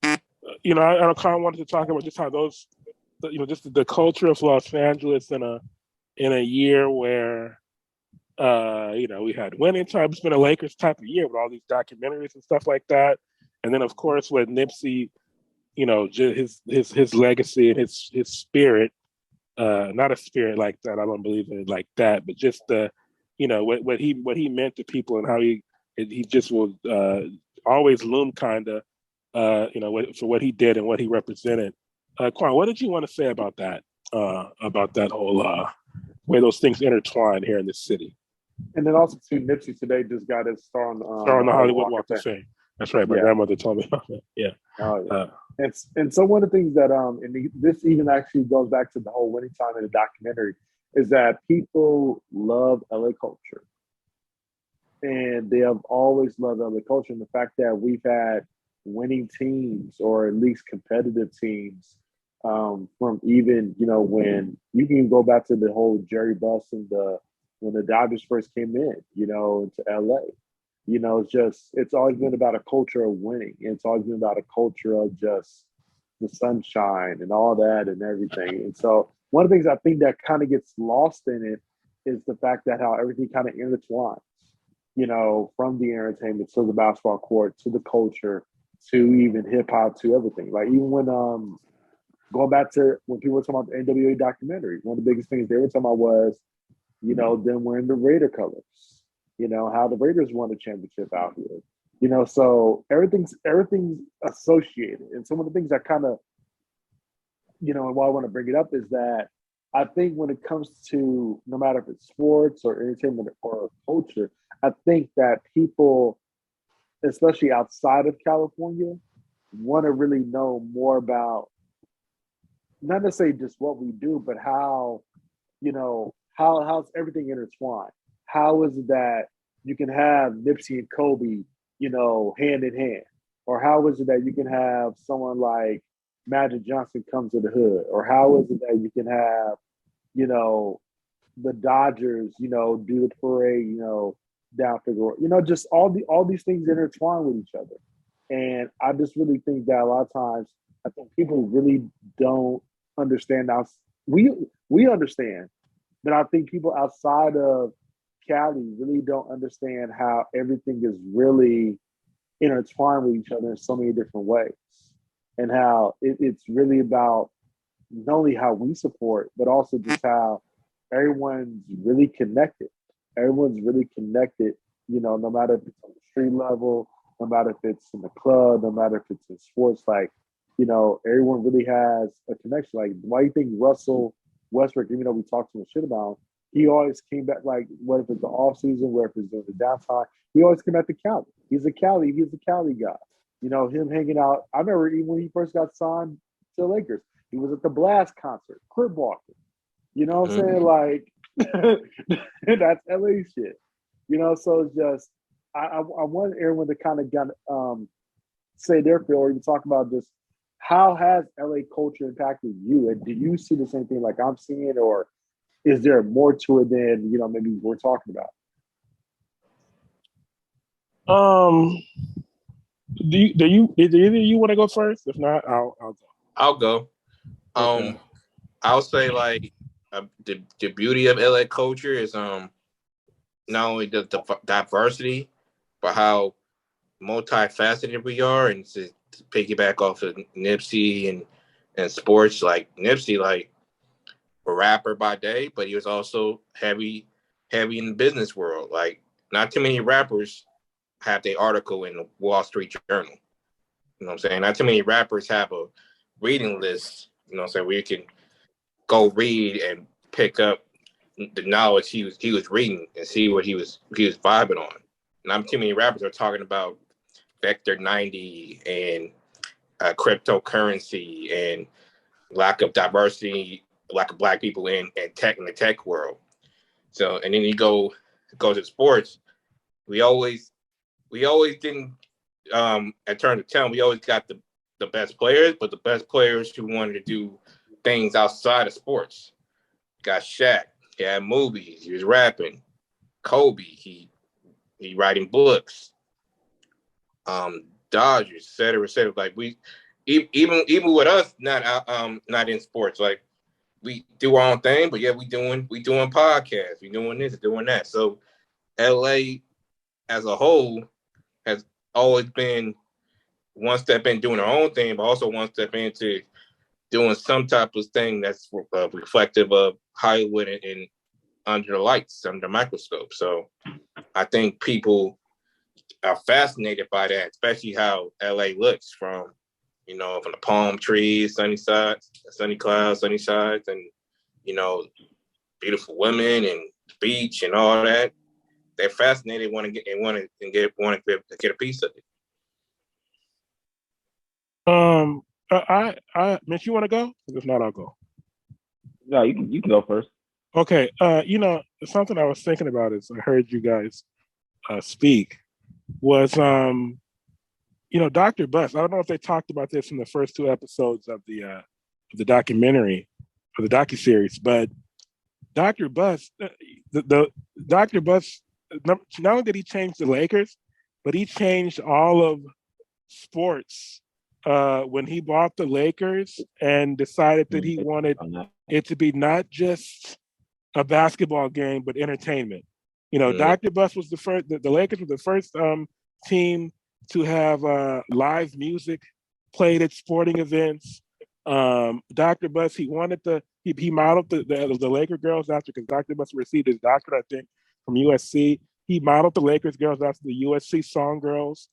kind of wanted to talk about just how those, just the culture of Los Angeles in a year where we had winning time. It's been a Lakers type of year with all these documentaries and stuff like that. And then of course with Nipsey, his legacy and his spirit, not a spirit like that. I don't believe in it like that, but just what he meant to people and how he just will always loom kind of, for what he did and what he represented. Quan, what did you want to say about that whole way those things intertwine here in this city? And then also too, Nipsey today just got his star on the Hollywood Walk of Fame. That's right. My grandmother told me about that. Yeah. Oh, yeah. And so one of the things that this even actually goes back to the whole winning time in the documentary is that people love LA culture. And they have always loved LA culture. And the fact that we've had winning teams or at least competitive teams from even, when you can go back to the whole Jerry Buss and when the Dodgers first came in, into LA. It's always been about a culture of winning. It's always been about a culture of just the sunshine and all that and everything. And so one of the things I think that kind of gets lost in it is the fact that how everything kind of intertwines, from the entertainment to the basketball court, to the culture, to even hip hop, to everything. Like even when going back to when people were talking about the NWA documentary, one of the biggest things they were talking about was, them wearing the Raider colors. How the Raiders won the championship out here. So everything's associated. And some of the things that kind of, and why I want to bring it up is that I think when it comes to no matter if it's sports or entertainment or culture, I think that people, especially outside of California, want to really know more about not necessarily just what we do, but how, how's everything intertwined? How is it that you can have Nipsey and Kobe, hand in hand? Or how is it that you can have someone like Magic Johnson come to the hood? Or how is it that you can have, the Dodgers, do the parade, down Figueroa? Just all these things intertwine with each other. And I just really think that a lot of times, I think people really don't understand. Now, we understand, but I think people outside of Cali really don't understand how everything is really intertwined with each other in so many different ways, and how it's really about not only how we support, but also just how everyone's really connected. Everyone's really connected, no matter if it's on the street level, no matter if it's in the club, no matter if it's in sports, like, everyone really has a connection. Like, why do you think Russell Westbrook, even though we talked to him shit about him, he always came back, like, what if it's the off season, where if it's during the downtime, he always came back to Cali. He's a Cali guy. Him hanging out. I remember even when he first got signed to the Lakers, he was at the Blast concert, crib walking. You know what I'm saying? Like, that's LA shit. So it's just, I want everyone to kind of say their feel, or even talk about just how has LA culture impacted you? And do you see the same thing like I'm seeing, or is there more to it than, maybe we're talking about? Do you want to go first? If not, I'll go. I'll go. Okay. I'll say like the beauty of LA culture is not only the diversity, but how multifaceted we are, and to piggyback off of Nipsey and sports, like Nipsey, like a rapper by day, but he was also heavy in the business world. Like not too many rappers have their article in the Wall Street Journal. You know what I'm saying? Not too many rappers have a reading list, you know what I'm saying, where you can go read and pick up the knowledge he was reading and see what he was vibing on. Not too many rappers are talking about Vector 90 and cryptocurrency and lack of diversity, lack of black people in the tech world. So, and then you go to sports. We always didn't at turn of 10, we always got the best players, but the best players who wanted to do things outside of sports. Got Shaq, he had movies, he was rapping. Kobe, he writing books. Dodgers, et cetera, et cetera. Like we, even with us not in sports, like we do our own thing, but yeah, we doing podcasts, we doing this, doing that. So LA as a whole has always been one step in doing our own thing, but also one step into doing some type of thing that's reflective of Hollywood and under the lights, under the microscope. So I think people are fascinated by that, especially how LA looks from the palm trees, sunny sides, sunny clouds, sunny sides, and beautiful women and the beach and all that. They're fascinated, want to get a piece of it. Mitch, you want to go? If not, I'll go. No, you can go first. Okay. Something I was thinking about as I heard you guys speak was, Dr. Bus. I don't know if they talked about this in the first two episodes of the documentary or the docuseries, but Dr. Bus, the Dr. Bus, not only did he change the Lakers, but he changed all of sports when he bought the Lakers and decided that he wanted it to be not just a basketball game, but entertainment. Dr. Bus was the first, the Lakers were the first team to have live music played at sporting events. Dr. Bus, he modeled the Laker girls after, because Dr. Bus received his doctorate, I think, from USC. He modeled the Lakers girls after the USC song girls.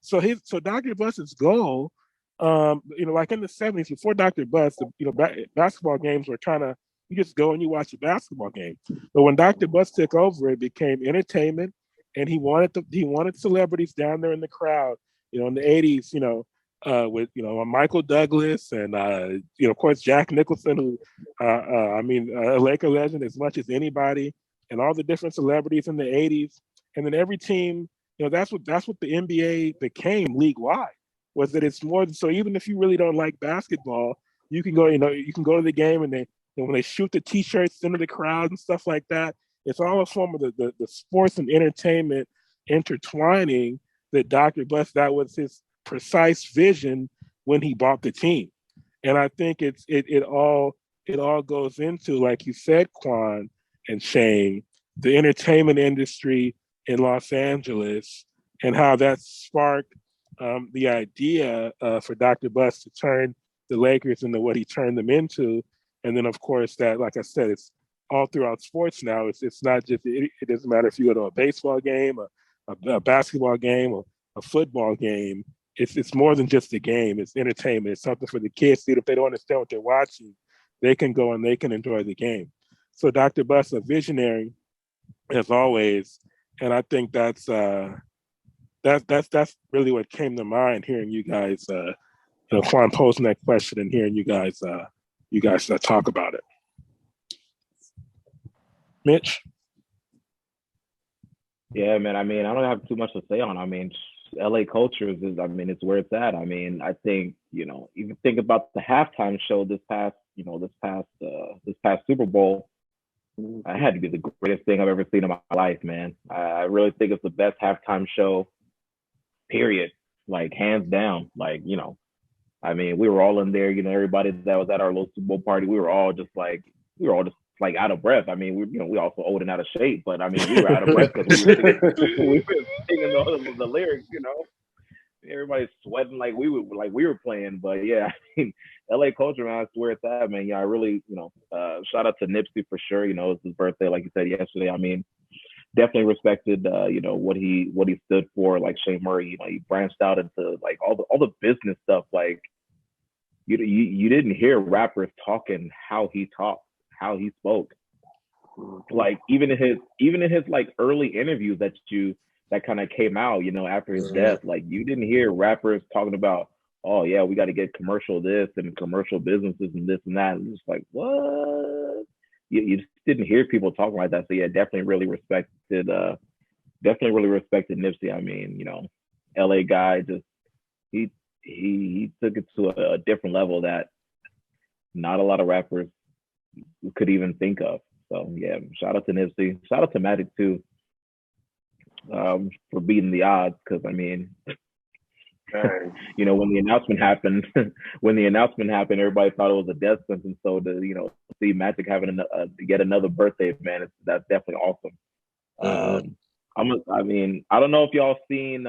So Dr. Bus's goal, like in the 70s, before Dr. Bus, basketball games were kind of, you just go and you watch a basketball game. But when Dr. Bus took over, it became entertainment, and he wanted celebrities down there in the crowd. In the 80s, with Michael Douglas and of course Jack Nicholson, who a Laker legend as much as anybody, and all the different celebrities in the 80s. And then every team, that's what the NBA became league wide, was that it's more. So even if you really don't like basketball, you can go to the game, and when they shoot the T-shirts into the crowd and stuff like that, it's all a form of the sports and entertainment intertwining. That Dr. Bus, that was his precise vision when he bought the team. And I think it all goes into, like you said, Quan and Shane, the entertainment industry in Los Angeles, and how that sparked the idea for Dr. Bus to turn the Lakers into what he turned them into. And then, of course, that, like I said, it's all throughout sports now. It's not just, it doesn't matter if you go to a baseball game, a basketball game, or a football game. It's more than just a game. It's entertainment. It's something for the kids. If they don't understand what they're watching, they can go and they can enjoy the game. So Dr. Bus, a visionary, as always, and I think that's really what came to mind hearing you guys, Quan posing that question and hearing you guys talk about it. Mitch? Yeah, man. I don't have too much to say on. LA culture is, it's where it's at. I think, even think about the halftime show this past Super Bowl. I had to be the greatest thing I've ever seen in my life, man. I really think it's the best halftime show, period. Like, hands down. Like, we were all in there, everybody that was at our little Super Bowl party, we were all just like out of breath. I mean, we also old and out of shape, but I mean, we were out of breath because we were singing the lyrics. Everybody's sweating like we were playing. But yeah, I mean, LA culture, man, I swear it's that, man. Yeah, I really, shout out to Nipsey for sure. It's his birthday, like you said yesterday. I mean, definitely respected, what he stood for. Like Shane Murray, he branched out into like all the business stuff. Like you didn't hear rappers talking how he talked, how he spoke. Like even in his like early interviews that kind of came out, after his death, like you didn't hear rappers talking about, oh yeah, we got to get commercial this and commercial businesses and this and that. And it's like, what? You just didn't hear people talking like that. So yeah, definitely really respected Nipsey. I mean, LA guy, just he took it to a different level that not a lot of rappers could even think of. So yeah, shout out to Nipsey. Shout out to Magic too, for beating the odds. Because I mean, when the announcement happened, everybody thought it was a death sentence. So to see Magic having yet another birthday, man, that's definitely awesome. I mean, I don't know if y'all seen.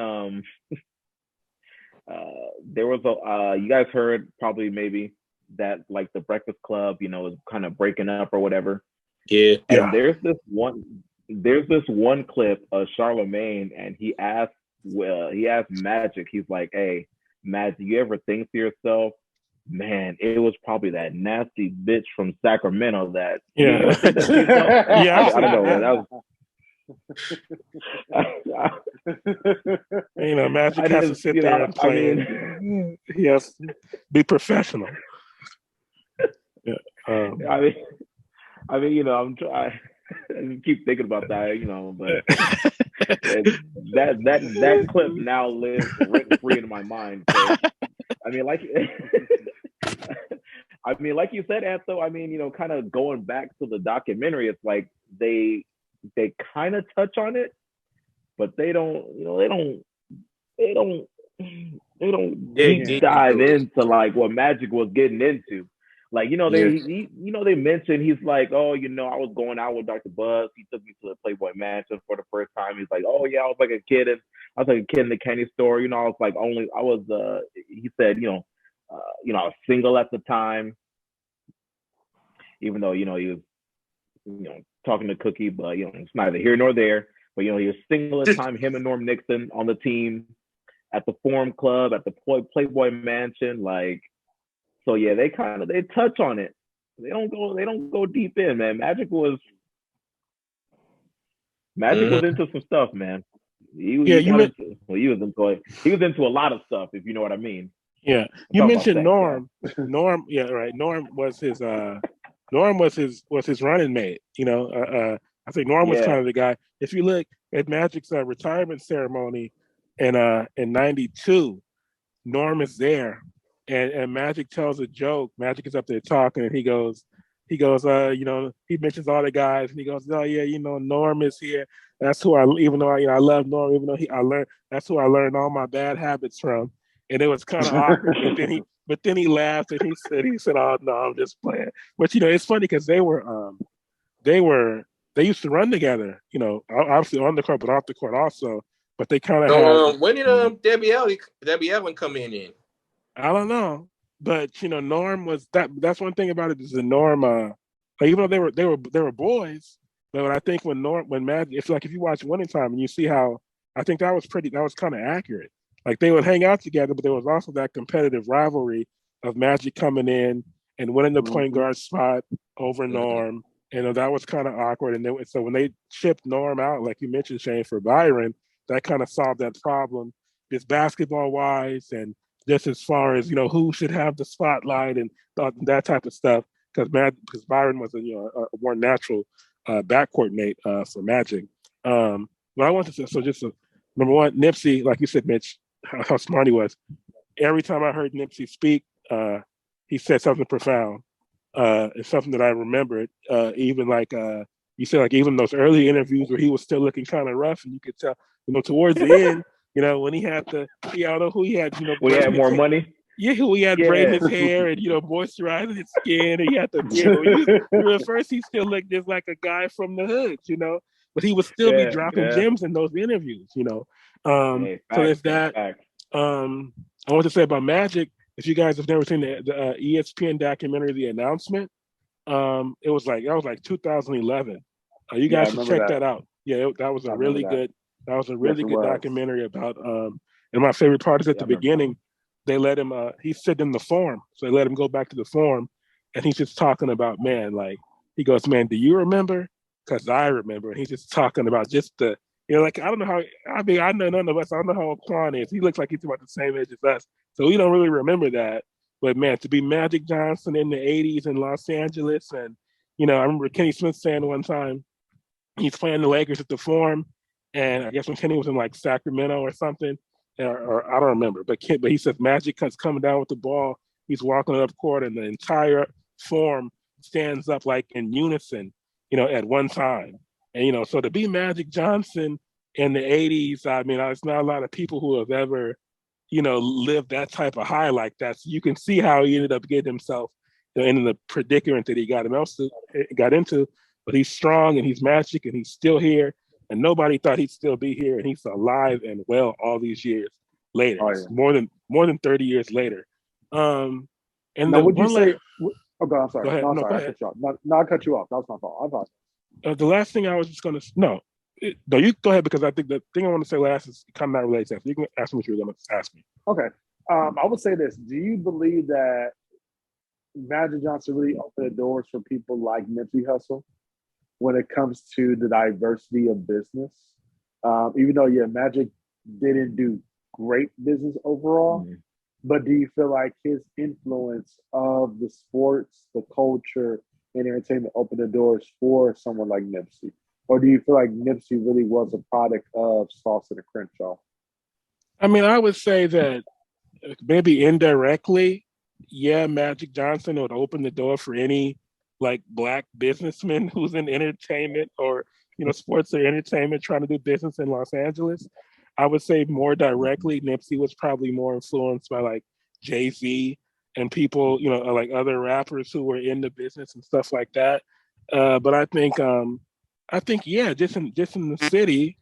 There was you guys heard probably maybe that like the Breakfast Club, is kind of breaking up or whatever. Yeah. And there's this one clip of Charlemagne, and he asked Magic, he's like, "Hey, Magic, you ever think to yourself, man, it was probably that nasty bitch from Sacramento that." Yeah. Yeah, I don't know, man. That was. Magic has to sit there and play. He has to be professional. Yeah. I mean, I'm trying. I keep thinking about that, but that clip now lives written free in my mind. So, I mean, like you said, Anto. I mean, kind of going back to the documentary, it's like they kind of touch on it, but they don't deep dive into like what Magic was getting into. Like, they mentioned, he's like, oh, I was going out with Dr. Buzz. He took me to the Playboy Mansion for the first time. He's like, oh yeah, I was like a kid in the candy store. I was like he said, I was single at the time, even though, he was, talking to Cookie, but, it's neither here nor there. But, he was single at the time, him and Norm Nixon on the team at the Forum Club, at the Playboy Mansion, like. So yeah, they touch on it. They don't go deep in, man. Magic was into some stuff, man. He was into a lot of stuff, if you know what I mean. Yeah, you mentioned Norm. Norm, yeah, right. Norm was his running mate. I think Norm was kind of the guy. If you look at Magic's retirement ceremony in '92, Norm is there. And Magic tells a joke. Magic is up there talking, and he goes, he mentions all the guys, and he goes, oh yeah, Norm is here. That's who I love Norm, even though that's who I learned all my bad habits from. And it was kind of awkward, but then he laughed and he said, oh no, I'm just playing. But it's funny because they used to run together, obviously on the court, but off the court also. But they kind of had. When did Debbie Allen come in? I don't know, but Norm was that. That's one thing about it is the Norm. Even though they were boys, but I think when Magic, it's like if you watch Winning Time and you see how I think that was kind of accurate. Like they would hang out together, but there was also that competitive rivalry of Magic coming in and winning the point guard spot over Norm. That was kind of awkward. And so when they shipped Norm out, like you mentioned, Shane, for Byron, that kind of solved that problem, just basketball wise and just as far as who should have the spotlight and that type of stuff, because Byron was a more natural backcourt mate for Magic. But I wanted to say, number one, Nipsey, like you said, Mitch, how smart he was. Every time I heard Nipsey speak, he said something profound. It's something that I remembered. Even like you said, like even those early interviews where he was still looking kind of rough, and you could tell, towards the end. When he had I don't know who he had. We had more money. Yeah, he had braid his hair and moisturizing his skin, and he had the beard. At first, he still looked just like a guy from the hood, but he would still be dropping gems in those interviews, So there's that. I want to say about Magic. If you guys have never seen the ESPN documentary, The Announcement, it was like 2011. You guys should check that out. Yeah, that was a really good. That was a really good documentary about. And my favorite part is at the beginning, they let him. He's sitting in the forum, so they let him go back to the forum, and he's just talking about he goes, man, do you remember? Because I remember, and he's just talking about just the. Like I don't know how. I mean, I know none of us. I don't know how old Quan is. He looks like he's about the same age as us, so we don't really remember that. But man, to be Magic Johnson in the '80s in Los Angeles, and I remember Kenny Smith saying one time he's playing the Lakers at the Forum, and I guess when Kenny was in like Sacramento or something, or I don't remember, but he says Magic comes coming down with the ball, he's walking up court, and the entire Forum stands up like in unison, at one time, and so to be Magic Johnson in the '80s, I mean, it's not a lot of people who have ever, lived that type of high like that. So you can see how he ended up getting himself in the predicament that he got into. But he's strong and he's Magic and he's still here. And nobody thought he'd still be here. And he's alive and well all these years later. Oh, yeah. More than 30 years later. And now, would you say? Oh, God, I'm sorry. Go ahead. No, sorry. I cut you off. No, I cut you off. That was my fault. I thought. The last thing I was just going to no, you go ahead, because I think the thing I want to say last is kind of not related to that. So you can ask me what you were going to ask me. Okay. I would say this. Do you believe that Magic Johnson really opened the doors for people like Nipsey Hussle when it comes to the diversity of business? Even though, Magic didn't do great business overall, but do you feel like his influence of the sports, the culture, and entertainment opened the doors for someone like Nipsey? Or do you feel like Nipsey really was a product of Sauce and Crenshaw? I mean, I would say that maybe indirectly, Magic Johnson would open the door for any like black businessman who's in entertainment or sports or entertainment trying to do business in Los Angeles. I would say more directly, Nipsey was probably more influenced by like Jay-Z and people, like other rappers who were in the business and stuff like that. But I think just in the city,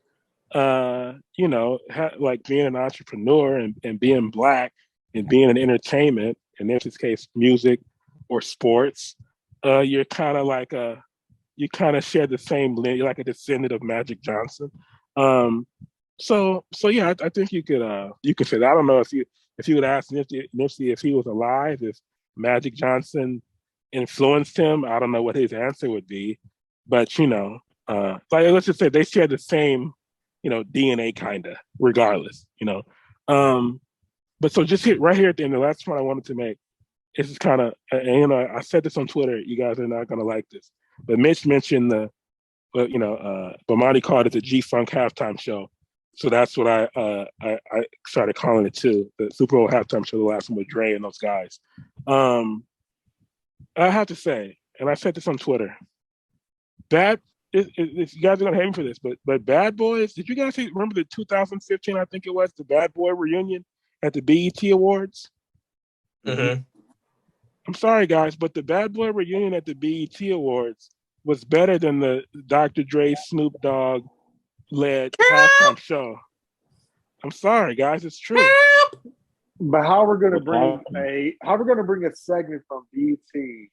like being an entrepreneur and being black and being in entertainment, in this case, music or sports, you're kind of like you kind of share the same lineage. You're like a descendant of Magic Johnson. So yeah, I think you could say that. I don't know if you would ask Nipsey if he was alive, if Magic Johnson influenced him. I don't know what his answer would be, but like let's just say they share the same, DNA kind of, regardless, But so just right here at the end, the last point I wanted to make is kind of, and I said this on Twitter. You guys are not gonna like this, but Mitch mentioned Bomani called it the G-Funk halftime show. So that's what I started calling it too. The Super Bowl halftime show, the last one with Dre and those guys. I have to say, and I said this on Twitter, that you guys are gonna hate me for this, but Bad Boys, did you guys remember the 2015? I think it was the Bad Boy reunion at the BET Awards. Mm-hmm. I'm sorry, guys, but the Bad Boy reunion at the BET Awards was better than the Dr. Dre, Snoop Dogg led halftime show. I'm sorry, guys, it's true. But how we're gonna bring a segment from BET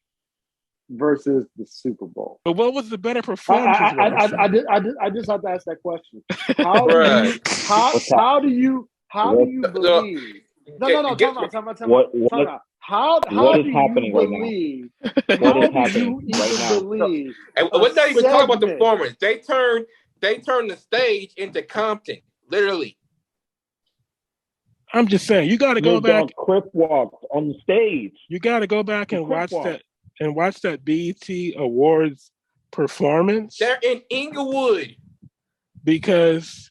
versus the Super Bowl? But what was the better performance? I just have to ask that question. How do you believe? No. Time out. How do you believe? What is happening right now? Believe? We're not even talking about the performance. They turned the stage into Compton, literally. I'm just saying, you got to go back. Crip walked on the stage. You got to go back and watch that BET Awards performance. They're in Inglewood. Because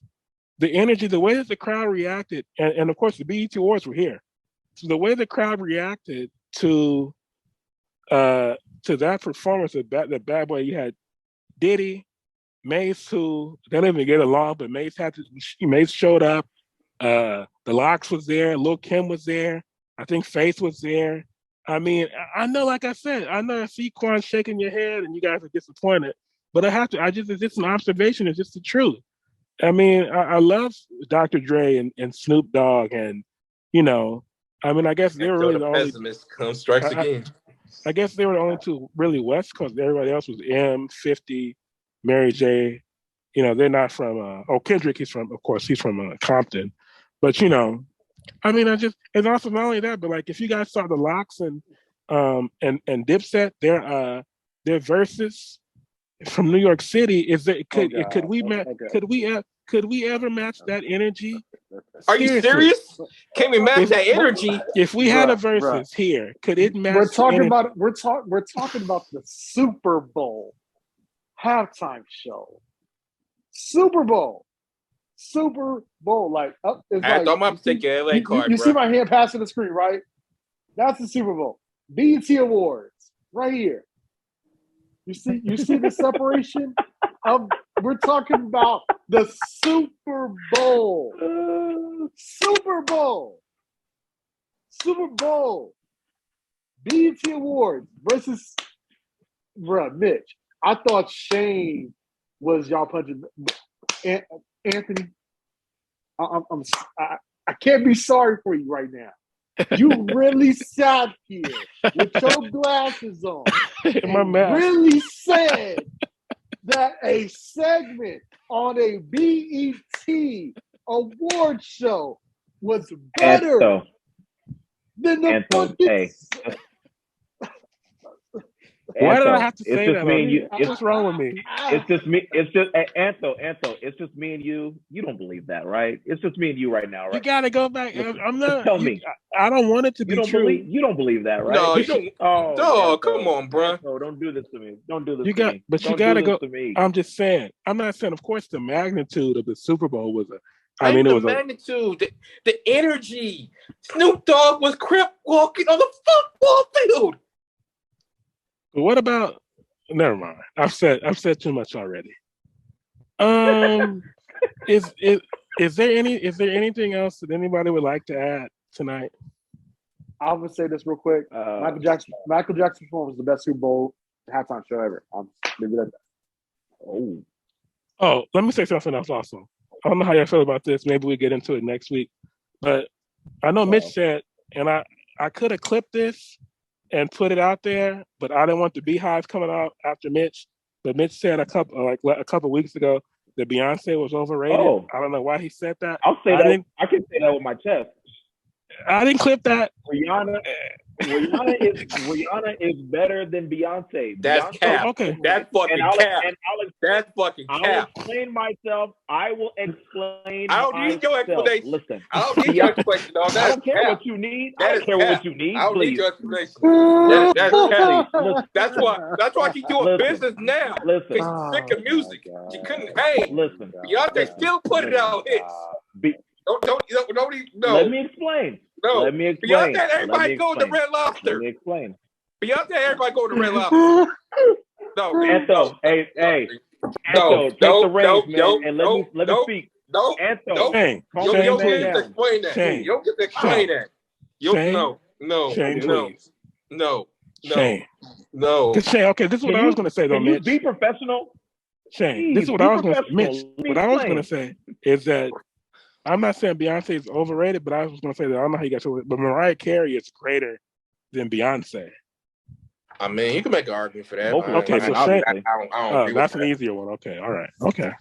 the energy, the way that the crowd reacted, and of course the BET Awards were here. So the way the crowd reacted to that performance of the Bad Boy, you had Diddy, Mace, who they didn't even get along, but Mace showed up. The Lox was there, Lil' Kim was there. I think Faith was there. I mean, I know, like I said, I know I see Quan shaking your head and you guys are disappointed, but it's just an observation. It's just the truth. I mean, I love Dr. Dre and Snoop Dogg, and I mean, I guess they were really the only. Pessimist comes strikes again. I guess they were the only two really West Coast. Everybody else was M, 50, Mary J. They're not from. Kendrick. He's from Compton, but I mean, it's also not only that, but like if you guys saw the Locks and Dipset, their verses from New York City could we ever match that energy? Are you serious? Can we match that energy? If we had a versus here, could it match? We're talking about the Super Bowl halftime show. Super Bowl, like it's I like, thought I'm taking LA card. You see my hand passing the screen, right? That's the Super Bowl. BET Awards, right here. You see the separation of. We're talking about the Super Bowl. Super Bowl. BET Awards versus Mitch. I thought Shane was y'all punching Anthony. I can't be sorry for you right now. You really sat here with your glasses on and really said that a segment on a BET award show was better than the fucking. Why did I have to say just that? Me and you. What's wrong with me? It's just me. It's just Anto. It's just me and you. You don't believe that, right? It's just me and you right now, right? You gotta go back. Listen, I'm not. tell me. I don't want it to be true. You don't believe that, right? No, you don't. Oh, come on, bro. No, don't do this to me. Don't do this you to got, me. But don't you gotta go. To me. I'm just saying. I'm not saying. Of course, the magnitude of the Super Bowl was a. The magnitude, the energy. Snoop Dogg was crip walking on the football field. But what about? Never mind. I've said too much already. Is there anything else that anybody would like to add tonight? I'm gonna say this real quick. Michael Jackson's performance was the best Super Bowl halftime show ever. Maybe that. Oh, let me say something else also. I don't know how you feel about this. Maybe we get into it next week. But I know Mitch said, and I could have clipped this and put it out there, but I didn't want the beehive coming out after Mitch. But Mitch said a couple weeks ago that Beyonce was overrated. Oh. I don't know why he said that. I'll say that. I can say that with my chest. I didn't clip that. Rihanna is better than Beyonce. That's cap. Okay. That's fucking cap. That's fucking cap. I'll explain myself. I will explain. I don't need your explanation. Listen. I don't need your explanation. No, I don't care what you need. I don't care what you need. I don't please. need your explanation. That's why she's doing business now. Listen. She's sick of music. She couldn't hang. Listen. Beyonce still put it out hits. Let me explain. No. Let me explain. Beyonce, everybody go to Red Lobster. Let me explain. Beyonce, everybody go to Red Lobster. No, Anto, hey. Anto, take the reins, man, and let me speak. No, Anto, Shane, you don't get to explain that. Shane, You don't get to explain that. Shane, please. No. Shane, okay, this is what I was going to say, though, Mitch. Be professional. Shane, this is what I was going to say. Mitch, what I was going to say is that I'm not saying Beyonce is overrated, but I was going to say that I don't know how you got to, but Mariah Carey is greater than Beyonce. I mean, you can make an argument for that. Okay, so Shane, I don't agree that's with an that. easier one. Okay, all right. Okay.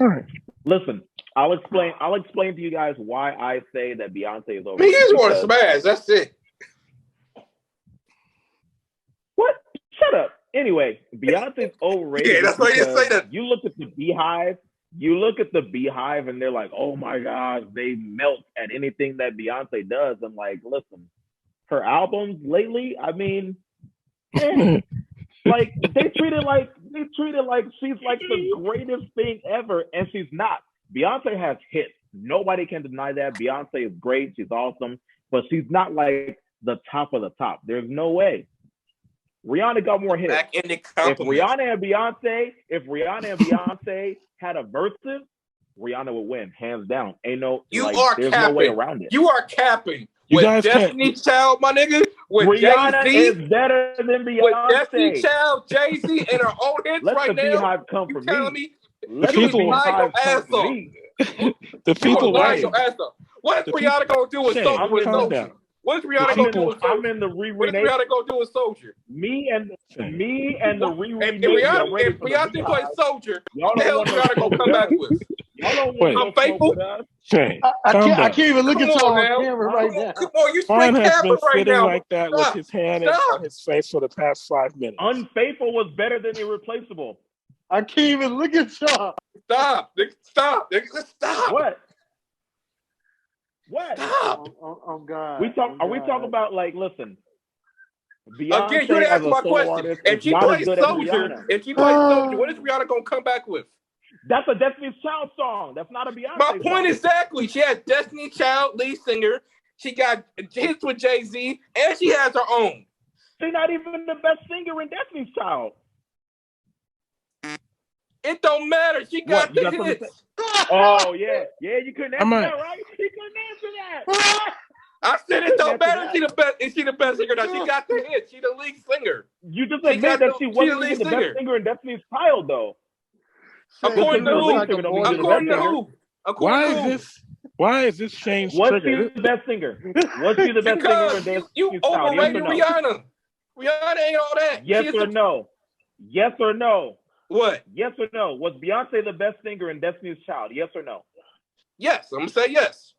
All right. Listen, I'll explain to you guys why I say that Beyonce is overrated. I mean, you just want to smash. That's it. What? Shut up. Anyway, Beyonce's overrated. Yeah, that's why you say that. You look at the Beehive, and they're like, oh my God, they melt at anything that Beyonce does. I'm like, listen, her albums lately, I mean, like they treat it like she's like the greatest thing ever, and she's not. Beyonce has hits. Nobody can deny that. Beyonce is great. She's awesome, but she's not like the top of the top. There's no way. Rihanna got more hits. If Rihanna and Beyonce had a versus, Rihanna would win, hands down. There's no way around it. You are capping. You with guys Destiny Child, my nigga, with Rihanna Jay-Z, is better than with Destiny Beyonce. Child, Jay-Z, and her own hits Let right the now. Beehive come You for telling me. me Let you the was lying your Beehive come ass for off? me. the people lying waiting. your ass off. What is The Rihanna people- gonna do with Shane, with calm Soldier? down. What is Rihanna gonna do with I'm Soldier? in the What Riri is Nation. Rihanna gonna do with Soldier? Me and the Riri If Nation are Rihanna, ready if for the Beyonce Beehive. plays Soldier, Y'all what the don't hell want is no Rihanna smoke gonna come with back us. with? Y'all don't want Wait. no smoke Unfaithful? with us. Shane, I calm can't down. even look Come at y'all on on now. camera right now. Come on, you Quan straight has capping been right sitting now. like that with his hand on his face for the past 5 minutes. Unfaithful was better than Irreplaceable. I can't even look at y'all. Stop. Nigga, stop. Nigga, stop. What? Stop. Oh God. Are we talking about, like, listen, Beyonce Again, you didn't as ask a my solo question. artist If is she not as plays good as Soldier, Rihanna. what is Rihanna gonna come back with? That's a Destiny's Child song. That's not a Beyonce My song. point exactly. She has Destiny Child, lead singer. She got hits with Jay-Z, and she has her own. She's not even the best singer in Destiny's Child. It don't matter. She got You the got hits. Oh, yeah. Yeah, you couldn't answer I'm that, right? You couldn't answer that. I said it don't That's matter. She the best. Is she the best singer? Now she got the hits. She the lead singer. You just She admitted that she the wasn't lead even the singer. best singer in Destny's Child, though. According to Just who? like a boy to the According to best who? According to who? Why is this Shane's Was trigger? she the best singer? Was she the best singer in Because Destiny's you Child? Yes or overrated no? Rihanna. Rihanna ain't all that. Yes She is or no? Yes or no? What? Yes or no? Was Beyonce the best singer in Destiny's Child? Yes or no? Yes, I'm gonna say yes.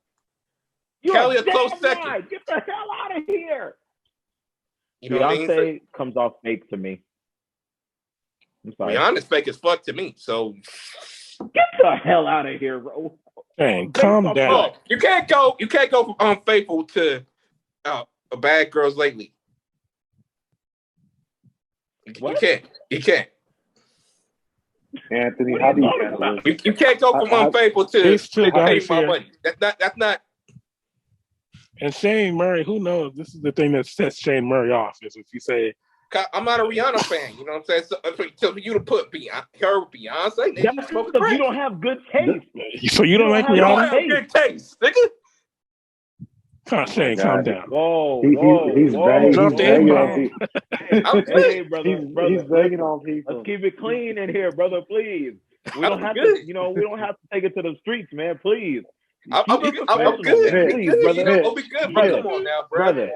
You're Kelly a dead close second. right. Get the hell out of here. You know what I mean? Beyonce comes off fake to me. I'm sorry. Rihanna's fake as fuck to me. So Get the hell out of here, bro. Shane, calm down. look, you can't go from unfaithful to bad girls lately. You can't. Anthony, how do you handle this? You can't go from unfaithful to These two guys pay my here. money. That's not. And Shane Murray, who knows? This is the thing that sets Shane Murray off. Is if you say, I'm not a Rihanna fan. You know what I'm saying? So for you to put her with Beyonce, nigga, That's because you don't have good taste. so you don't like you don't Rihanna? have good taste, nigga. Come on, Shane, calm down. Whoa, He's whoa. begging on people. Hey, brother, He's begging on people. Let's keep it clean in here, brother, please. We don't have good. to, we don't have to take it to the streets, man, please. I'm Keep it good. professional, man. Please, brother. You know, I'll be good. But come on now, brother.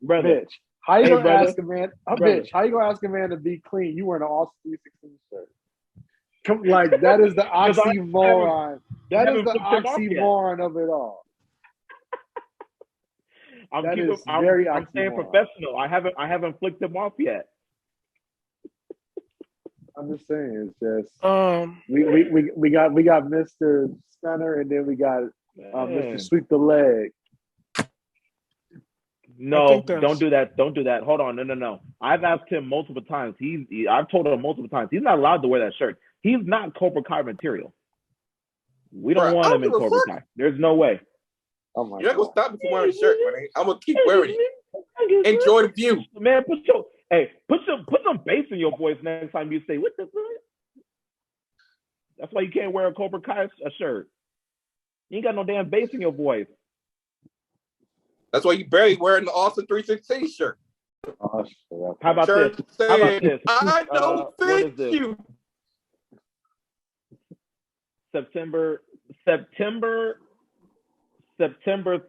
Brother. Bitch, how you gonna brother. ask a man? Bitch, how you gonna ask a man to be clean? You wearing an Austin 316 shirt. Come, like that is the oxymoron. That is the oxymoron of it all. I'm very staying professional. I haven't flicked him off yet. I'm just saying, it's just we got Mr. Stunner and then we got Mr. Sweep the Leg. No, don't do that. Don't do that. Hold on. No. I've asked him multiple times. I've told him multiple times. He's not allowed to wear that shirt. He's not Cobra Kai material. We don't want him in Cobra Kai. There's no way. Oh my You're not gonna stop me from wearing a shirt, man. I'm gonna keep wearing it. Enjoy the view. Man, put some bass in your voice next time you say, what the fuck? That's why you can't wear a Cobra Kai shirt. You ain't got no damn bass in your voice. That's why you barely wearing the Austin 316 shirt. Oh, How about this? How about this? I don't fit you. September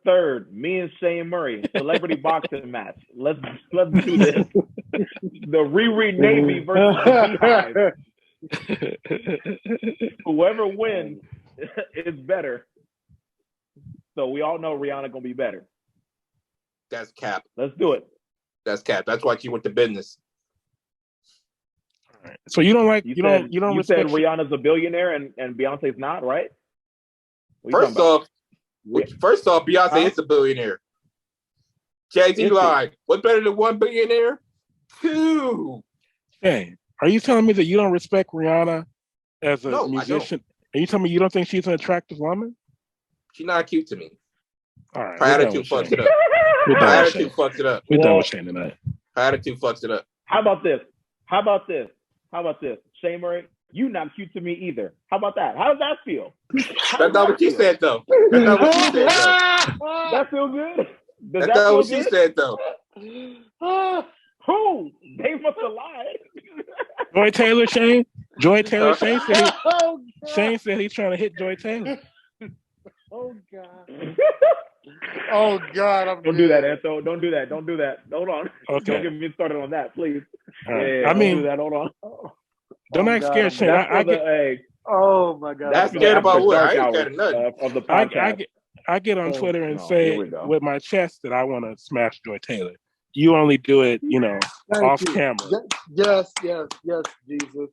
3rd, me and Shane Murray, celebrity boxing match. Let's do this. The Riri Navy versus the Beehive. Whoever wins is better. So we all know Rihanna gonna be better. That's cap. Let's do it. That's cap. That's why she went to business. All right. So you don't like you don't said Rihanna's a billionaire and Beyonce's not, right? First off, Beyonce is a billionaire. Jay-Z lied. What's better than one billionaire? Two. Hey, are you telling me that you don't respect Rihanna as a musician? Are you telling me you don't think she's an attractive woman? She's not cute to me. All right. Her attitude fucks it up. Her attitude fucks it up. We're done with Shane tonight. Her attitude fucks it up. How about this? Shane Murray, you not cute to me either. How about that? How does that feel? That's not what you said, though. That's not what you said, though. That feel good? Does That's that feel what she good? said, though. Who? They must have lied. Joy Taylor, Shane. Joy Taylor, Shane said he, Oh God. Shane said he's trying to hit Joy Taylor. Oh God. Oh God. I'm Don't do that, Anto. Don't do that. Don't do that. Hold on. Okay. Don't get me started on that, please. All right. Yeah, I don't mean, do that. Hold on. don't Oh, act God, scared, Shane. That's I for the get Oh my God. That's for scared the about after what? dark I ain't hours scared of nothing. of the I podcast. get on Twitter and No, say here we go. with my chest that I want to smash Joy Taylor. You only do it, Thank off you. camera. Yes, Jesus.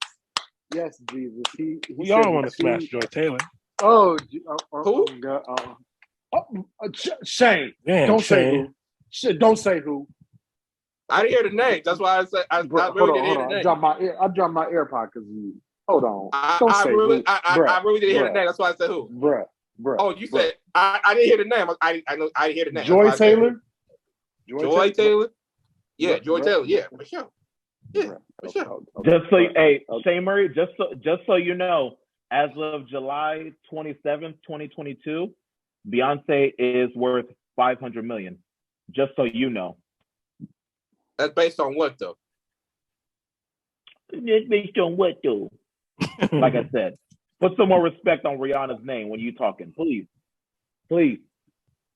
Yes, Jesus. He We said all the want to smash two- Joy Taylor. Oh, Who? God. Shane. Damn, Don't say Shane. who. Don't say who. I didn't hear the name. That's why I said I Bro, really hold didn't hear on. the I name. dropped my AirPod because of you. Hold on. I Don't say really, who. I really didn't hear the bruh, name. That's why I said who. Bruh. Oh, you said I didn't hear the name. I know I didn't hear the name. Joy That's why I said Taylor? Joy Taylor. Yeah, Joy Bruh. Taylor. Yeah, for sure. Yeah, Bruh. for sure. Just so, Okay. Shane Murray, just so you know, as of July 27th, 2022, Beyonce is worth $500 million. Just so you know. That's based on what though? It's based on what though? Like I said, put some more respect on Rihanna's name when you talking, please. Please.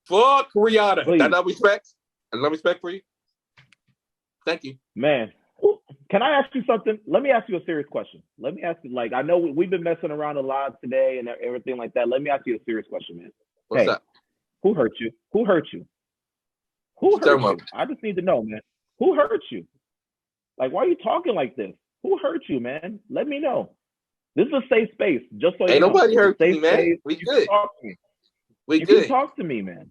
Fuck Rihanna. Please. That's no respect. That's no respect for you. Thank you. Man, can I ask you something? Let me ask you a serious question. Let me ask you, like, I know we've been messing around a lot today and everything like that. Let me ask you a serious question, man. What's Hey, up? who hurt you? Who hurt you? Who What you hurt talking you? about? I just need to know, man. Who hurt you? Like, why are you talking like this? Who hurt you, man? Let me know. This is a safe space, just so you Ain't know. nobody It's a hurt safe me, man. space. We You good. can talk to me. We You good. can talk to me, man.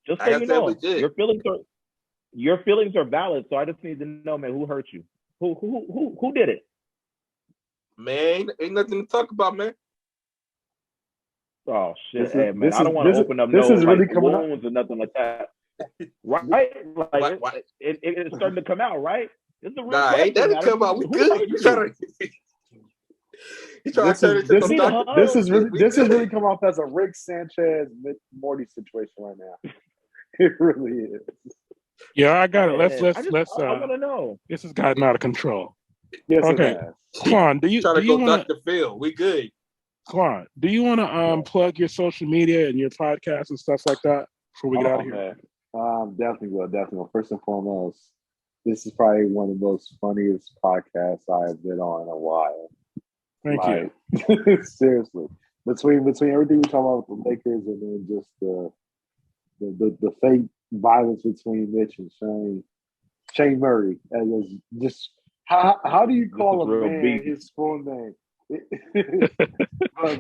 Just so Like I you said, know, we good. your feelings are valid. So I just need to know, man, who hurt you? Who did it? Man, ain't nothing to talk about, man. Oh shit, This is- hey, man! this I don't is- want to this is- open up this no is really like coming up. wounds or nothing like that. Right? Like What? it's starting to come out, right? It's a real Nah, question. ain't that man. come out? We Who good. hurt You trying to turn it to some is- Dr. this Phil is shit. really We this is good. really come off as a Rick Sanchez Morty situation right now. It really is. Yeah, I got it. Let's I want to know. this has gotten out of control. Yes, Okay. it has. Quan, do you Trying to go want Dr. Phil. We good. Quan, do you want to plug your social media and your podcast and stuff like that before we get out of here? Man. Definitely will. First and foremost, this is probably one of the most funniest podcasts I have been on in a while. Thank you. you. Seriously. Between everything we talk about with the Lakers and then just the fake violence between Mitch and Shane Murray. And it was just how do you call a man beef. his full name?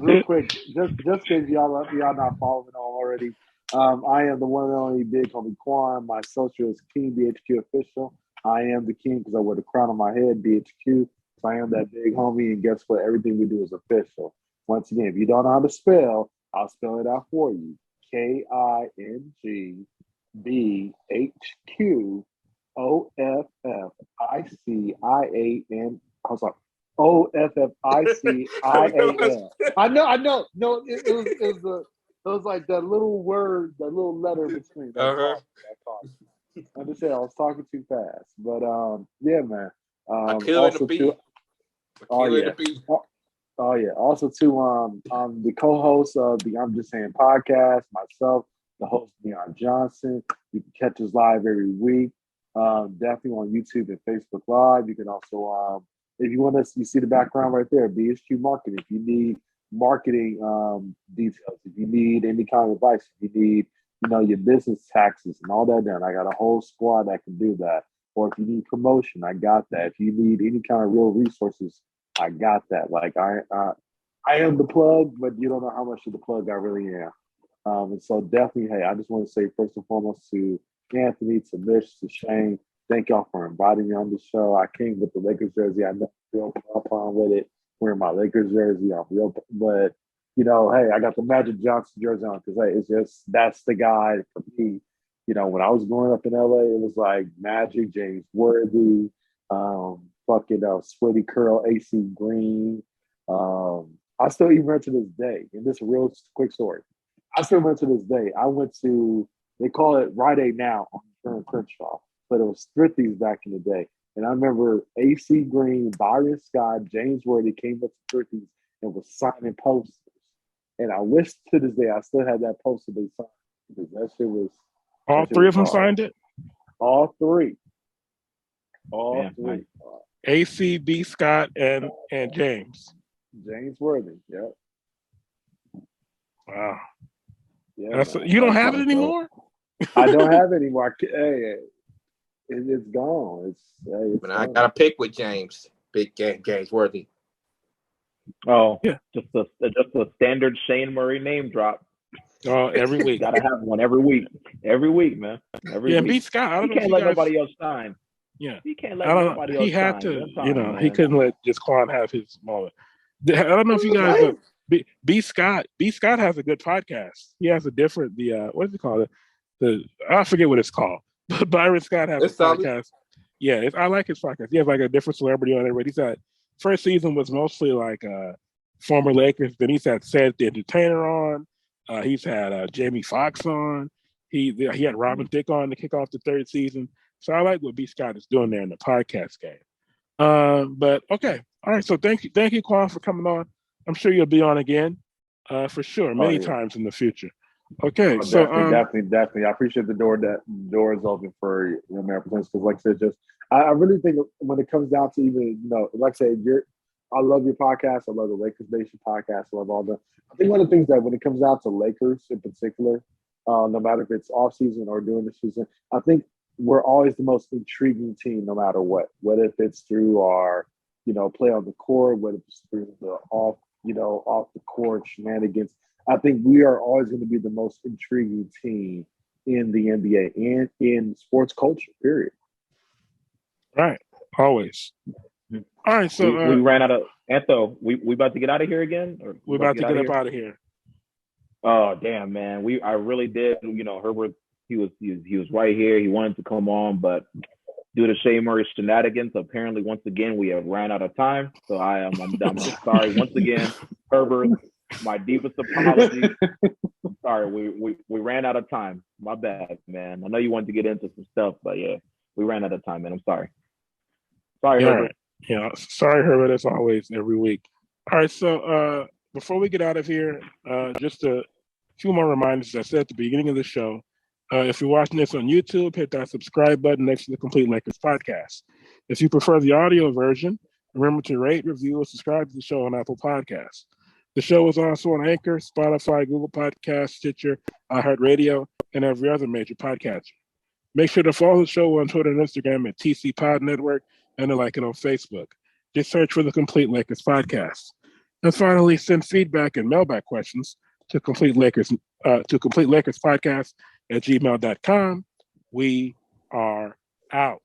Real quick, just in case y'all not following already, I am the one and only Big Homie Quan. My social is King BHQ Official. I am the king because I wear the crown on my head, BHQ. So I am that big homie, and guess what? Everything we do is official. Once again, if you don't know how to spell, I'll spell it out for you. KINGBHQOFFICIAN. I was like, OFFICIAL. I know. No, it was like that little word, that little letter between. That caused me. I understand I was talking too fast, but yeah, man. Akil and the Bee. Oh yeah. Also too, I'm the co-host of the I'm Just Saying podcast. Myself, the host Deion Johnson. You can catch us live every week. Definitely on YouTube and Facebook Live. You can also, if you want to, you see the background right there, BSQ Marketing. If you need marketing details, if you need any kind of advice, if you need, your business taxes and all that done, I got a whole squad that can do that. Or if you need promotion, I got that. If you need any kind of real resources, I got that. Like I am the plug, but you don't know how much of the plug I really am. And so definitely, hey, I just want to say first and foremost to Anthony, to Mitch, to Shane, thank y'all for inviting me on the show. I came with the Lakers jersey. I never real problem with it. Wearing my Lakers jersey, I'm real, but hey, I got the Magic Johnson jersey on because hey, it's just that's the guy for me. When I was growing up in LA, it was like Magic, James Worthy, Sweaty Curl, AC Green. I still even remember to this day, and this is a real quick story. I still remember to this day. I went to They call it Rite Aid now on Kern Crenshaw, but it was Thrifty's back in the day. And I remember AC Green, Byron Scott, James Worthy came up to Thrifty's and was signing posters. And I wish to this day I still had that poster they signed because that shit was. All three of them signed it? All three. All three. Nice. AC, B. Scott, and James. James Worthy. Yep. Wow. Yeah, you don't have it anymore? I don't have it anymore. Hey, it's gone. It's But I got to pick with James. Big James Worthy. Oh, yeah. Just a standard Shane Murray name drop. Oh, every week. Gotta have one every week. Every week, man. Every week. B. Scott, I don't know He can't let nobody else shine. Yeah. He can't let nobody else He had shine. to, he couldn't let just Quan have his moment. I don't know if you guys know. B. Scott has a good podcast. He has a different what is it called? I forget what it's called. But Byron Scott has a podcast. Yeah, I like his podcast. He has like a different celebrity on everybody. He's had first season was mostly like former Lakers. Then he's had Ced the Entertainer on. He's had Jamie Foxx on. He had Robin Thicke on to kick off the third season. So I like what B. Scott is doing there in the podcast game. But okay, all right. So thank you, Quan, for coming on. I'm sure you'll be on again, for sure, many times in the future. Okay, so definitely. I appreciate the door is open for American because, like I said, just I really think when it comes down to even like I said, I love your podcast. I love the Lakers Nation podcast. I love all the. I think one of the things that when it comes down to Lakers in particular, no matter if it's off season or during the season, I think we're always the most intriguing team, no matter what. Whether if it's through our play on the court, whether it's through the off the court shenanigans. I think we are always going to be the most intriguing team in the NBA and in sports culture, period. Right. Always. All right. So we ran out of Anto. We about to get out of here again? Or we're about to get up out of here. Oh, damn, man. I really did. Herbert, he was right here. He wanted to come on, but due to Shane Murray's shenanigans, apparently once again we have ran out of time. So I'm sorry once again, Herbert. My deepest apologies. I'm sorry, we ran out of time. My bad, man. I know you wanted to get into some stuff, but yeah, we ran out of time, man. I'm sorry. Sorry, Herbert. Right. Yeah, sorry, Herbert, as always, every week. All right, so before we get out of here, just a few more reminders. As I said at the beginning of the show, if you're watching this on YouTube, hit that subscribe button next to the Complete Lakers podcast. If you prefer the audio version, remember to rate, review, and subscribe to the show on Apple Podcasts. The show is also on Anchor, Spotify, Google Podcasts, Stitcher, iHeartRadio, and every other major podcatcher. Make sure to follow the show on Twitter and Instagram at TC Pod Network and to like it on Facebook. Just search for the Complete Lakers podcast. And finally, send feedback and mailback questions to Complete Lakers podcast at gmail.com. We are out.